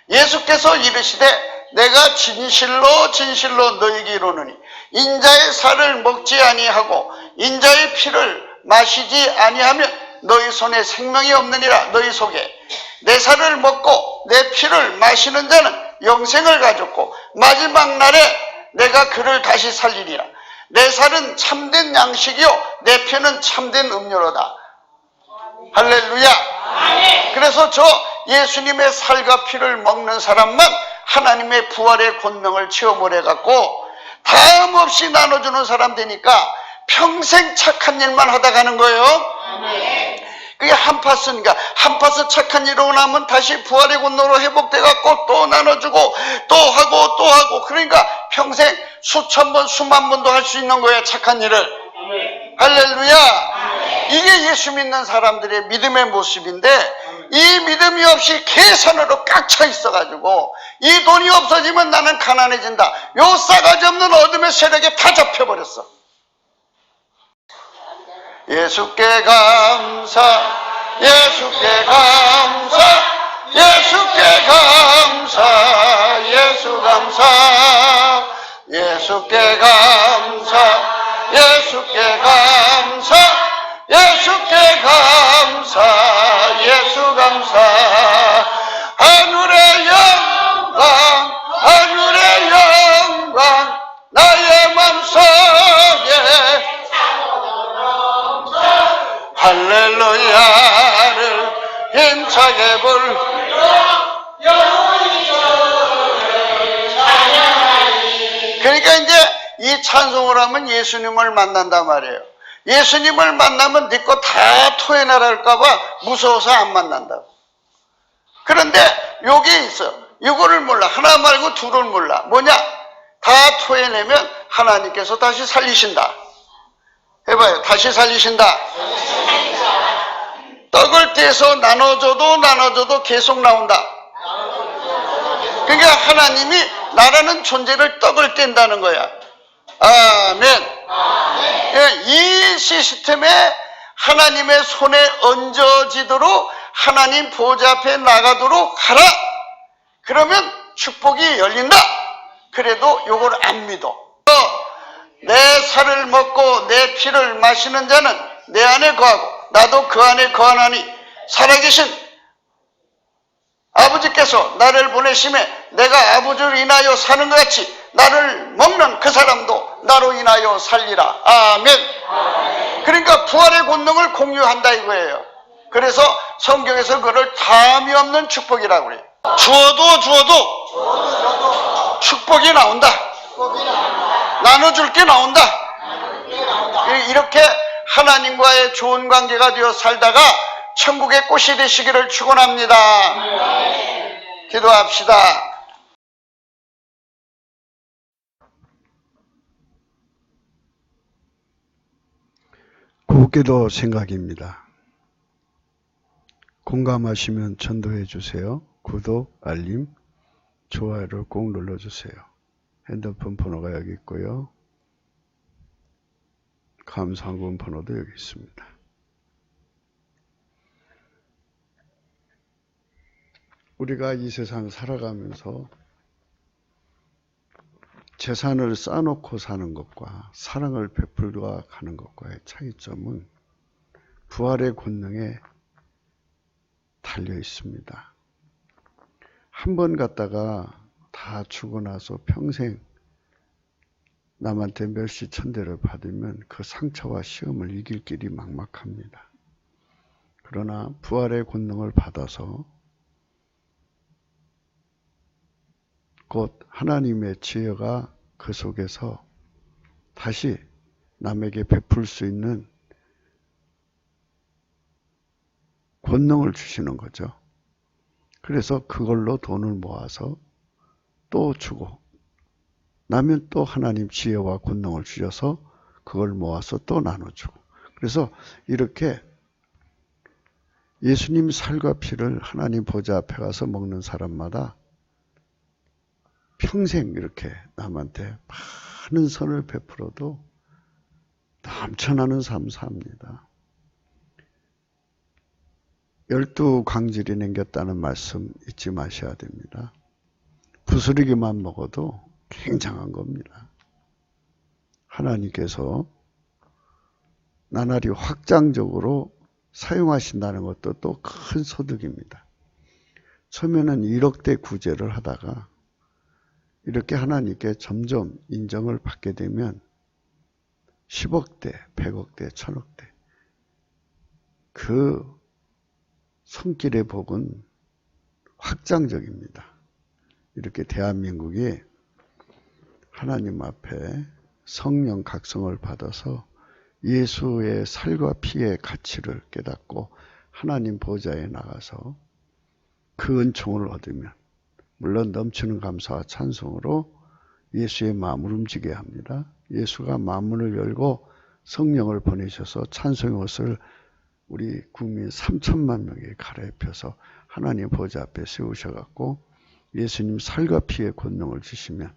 예수께서 이르시되 내가 진실로 너희에게 이르노니 인자의 살을 먹지 아니하고 인자의 피를 마시지 아니하면 너희 손에 생명이 없느니라. 너희 속에 내 살을 먹고 내 피를 마시는 자는 영생을 가졌고 마지막 날에 내가 그를 다시 살리리라. 내 살은 참된 양식이요 내 피는 참된 음료로다. 할렐루야. 그래서 저 예수님의 살과 피를 먹는 사람만 하나님의 부활의 권능을 체험을 해갖고 다음 없이 나눠주는 사람 되니까 평생 착한 일만 하다 가는 거예요. 그게 한파스니까 한파스 착한 일 하고 나면 다시 부활의 권능으로 회복돼 갖고 또 나눠주고 또 하고 그러니까 평생 수천 번 수만 번도 할 수 있는 거예요. 착한 일을. 할렐루야. 이게 예수 믿는 사람들의 믿음의 모습인데 이 믿음이 없이 계산으로 꽉차 있어가지고 이 돈이 없어지면 나는 가난해진다. 요 싸가지 없는 어둠의 세력에 다 잡혀버렸어. 예수께 감사, 예수께 감사, 예수께 감사, 예수 감사, 예수께 감사, 예수께 감사, 예수께 감사, 예수 감사. 하늘의 영광, 하늘의 영광, 나의 맘속에 할렐루야를 힘차게 불러 그러니까 이제 이 찬송을 하면 예수님을 만난단 말이에요. 예수님을 만나면 네 거 다 토해내랄까봐 무서워서 안 만난다고. 그런데 여기 있어. 이거를 몰라. 하나 말고 둘을 몰라. 뭐냐? 다 토해내면 하나님께서 다시 살리신다. 해봐요. 다시 살리신다. 떡을 떼서 나눠줘도 계속 나온다. 그러니까 하나님이 나라는 존재를 떡을 뗀다는 거야. 아멘. 이 시스템에 하나님의 손에 얹어지도록 하나님 보좌 앞에 나가도록 하라. 그러면 축복이 열린다. 그래도 요걸 안 믿어. 내 살을 먹고 내 피를 마시는 자는 내 안에 거하고 나도 그 안에 거하나니 살아계신 아버지께서 나를 보내심에 내가 아버지를 인하여 사는 것 같이 나를 먹는 그 사람도 나로 인하여 살리라. 아멘. 그러니까 부활의 권능을 공유한다 이거예요. 그래서 성경에서 그걸 담이 없는 축복이라고 그래요. 주어도 축복이 나온다. 나눠줄 게 나온다. 이렇게 하나님과의 좋은 관계가 되어 살다가 천국의 꽃이 되시기를 축원합니다. 기도합시다. 곱게도 생각입니다. 공감하시면 전도해 주세요. 구독, 알림, 좋아요를 꼭 눌러주세요. 핸드폰 번호가 여기 있고요. 감사한금 번호도 여기 있습니다. 우리가 이 세상 살아가면서 재산을 쌓아놓고 사는 것과 사랑을 베풀어 가는 것과의 차이점은 부활의 권능에 달려 있습니다. 한 번 갔다가 다 주고 나서 평생 남한테 멸시 천대를 받으면 그 상처와 시험을 이길 길이 막막합니다. 그러나 부활의 권능을 받아서 곧 하나님의 지혜가 그 속에서 다시 남에게 베풀 수 있는 권능을 주시는 거죠. 그래서 그걸로 돈을 모아서 또 주고 나면 또 하나님 지혜와 권능을 주셔서 그걸 모아서 또 나눠주고 그래서 이렇게 예수님 살과 피를 하나님 보좌 앞에 가서 먹는 사람마다 평생 이렇게 남한테 많은 선을 베풀어도 넘쳐나는 삶 삽니다. 12광질이 남겼다는 말씀 잊지 마셔야 됩니다. 부스러기만 먹어도 굉장한 겁니다. 하나님께서 나날이 확장적으로 사용하신다는 것도 또 큰 소득입니다. 처음에는 1억대 구제를 하다가 이렇게 하나님께 점점 인정을 받게 되면 10억대, 100억대, 1000억대 그 손길의 복은 확장적입니다. 이렇게 대한민국이 하나님 앞에 성령 각성을 받아서 예수의 살과 피의 가치를 깨닫고 하나님 보좌에 나가서 그 은총을 얻으면 물론 넘치는 감사와 찬송으로 예수의 마음을 움직여야 합니다. 예수가 마음문을 열고 성령을 보내셔서 찬송의 옷을 우리 국민 3천만 명에 갈아입혀서 하나님 보좌 앞에 세우셔갖고 예수님 살과 피의 권능을 주시면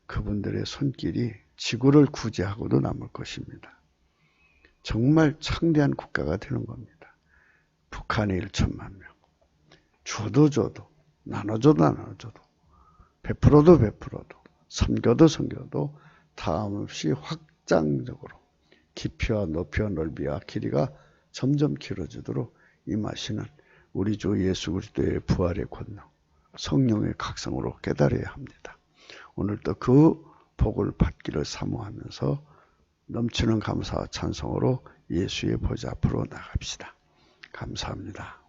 그분들의 손길이 지구를 구제하고도 남을 것입니다. 정말 창대한 국가가 되는 겁니다. 북한의 1천만 명. 줘도 나눠줘도 베풀어도 섬겨도 다음없이 확장적으로 깊이와 높이와 넓이와 길이가 점점 길어지도록 임하시는 우리 주 예수 그리스도의 부활의 권능, 성령의 각성으로 깨달아야 합니다. 오늘도 그 복을 받기를 사모하면서 넘치는 감사와 찬송으로 예수의 보좌 앞으로 나갑시다. 감사합니다.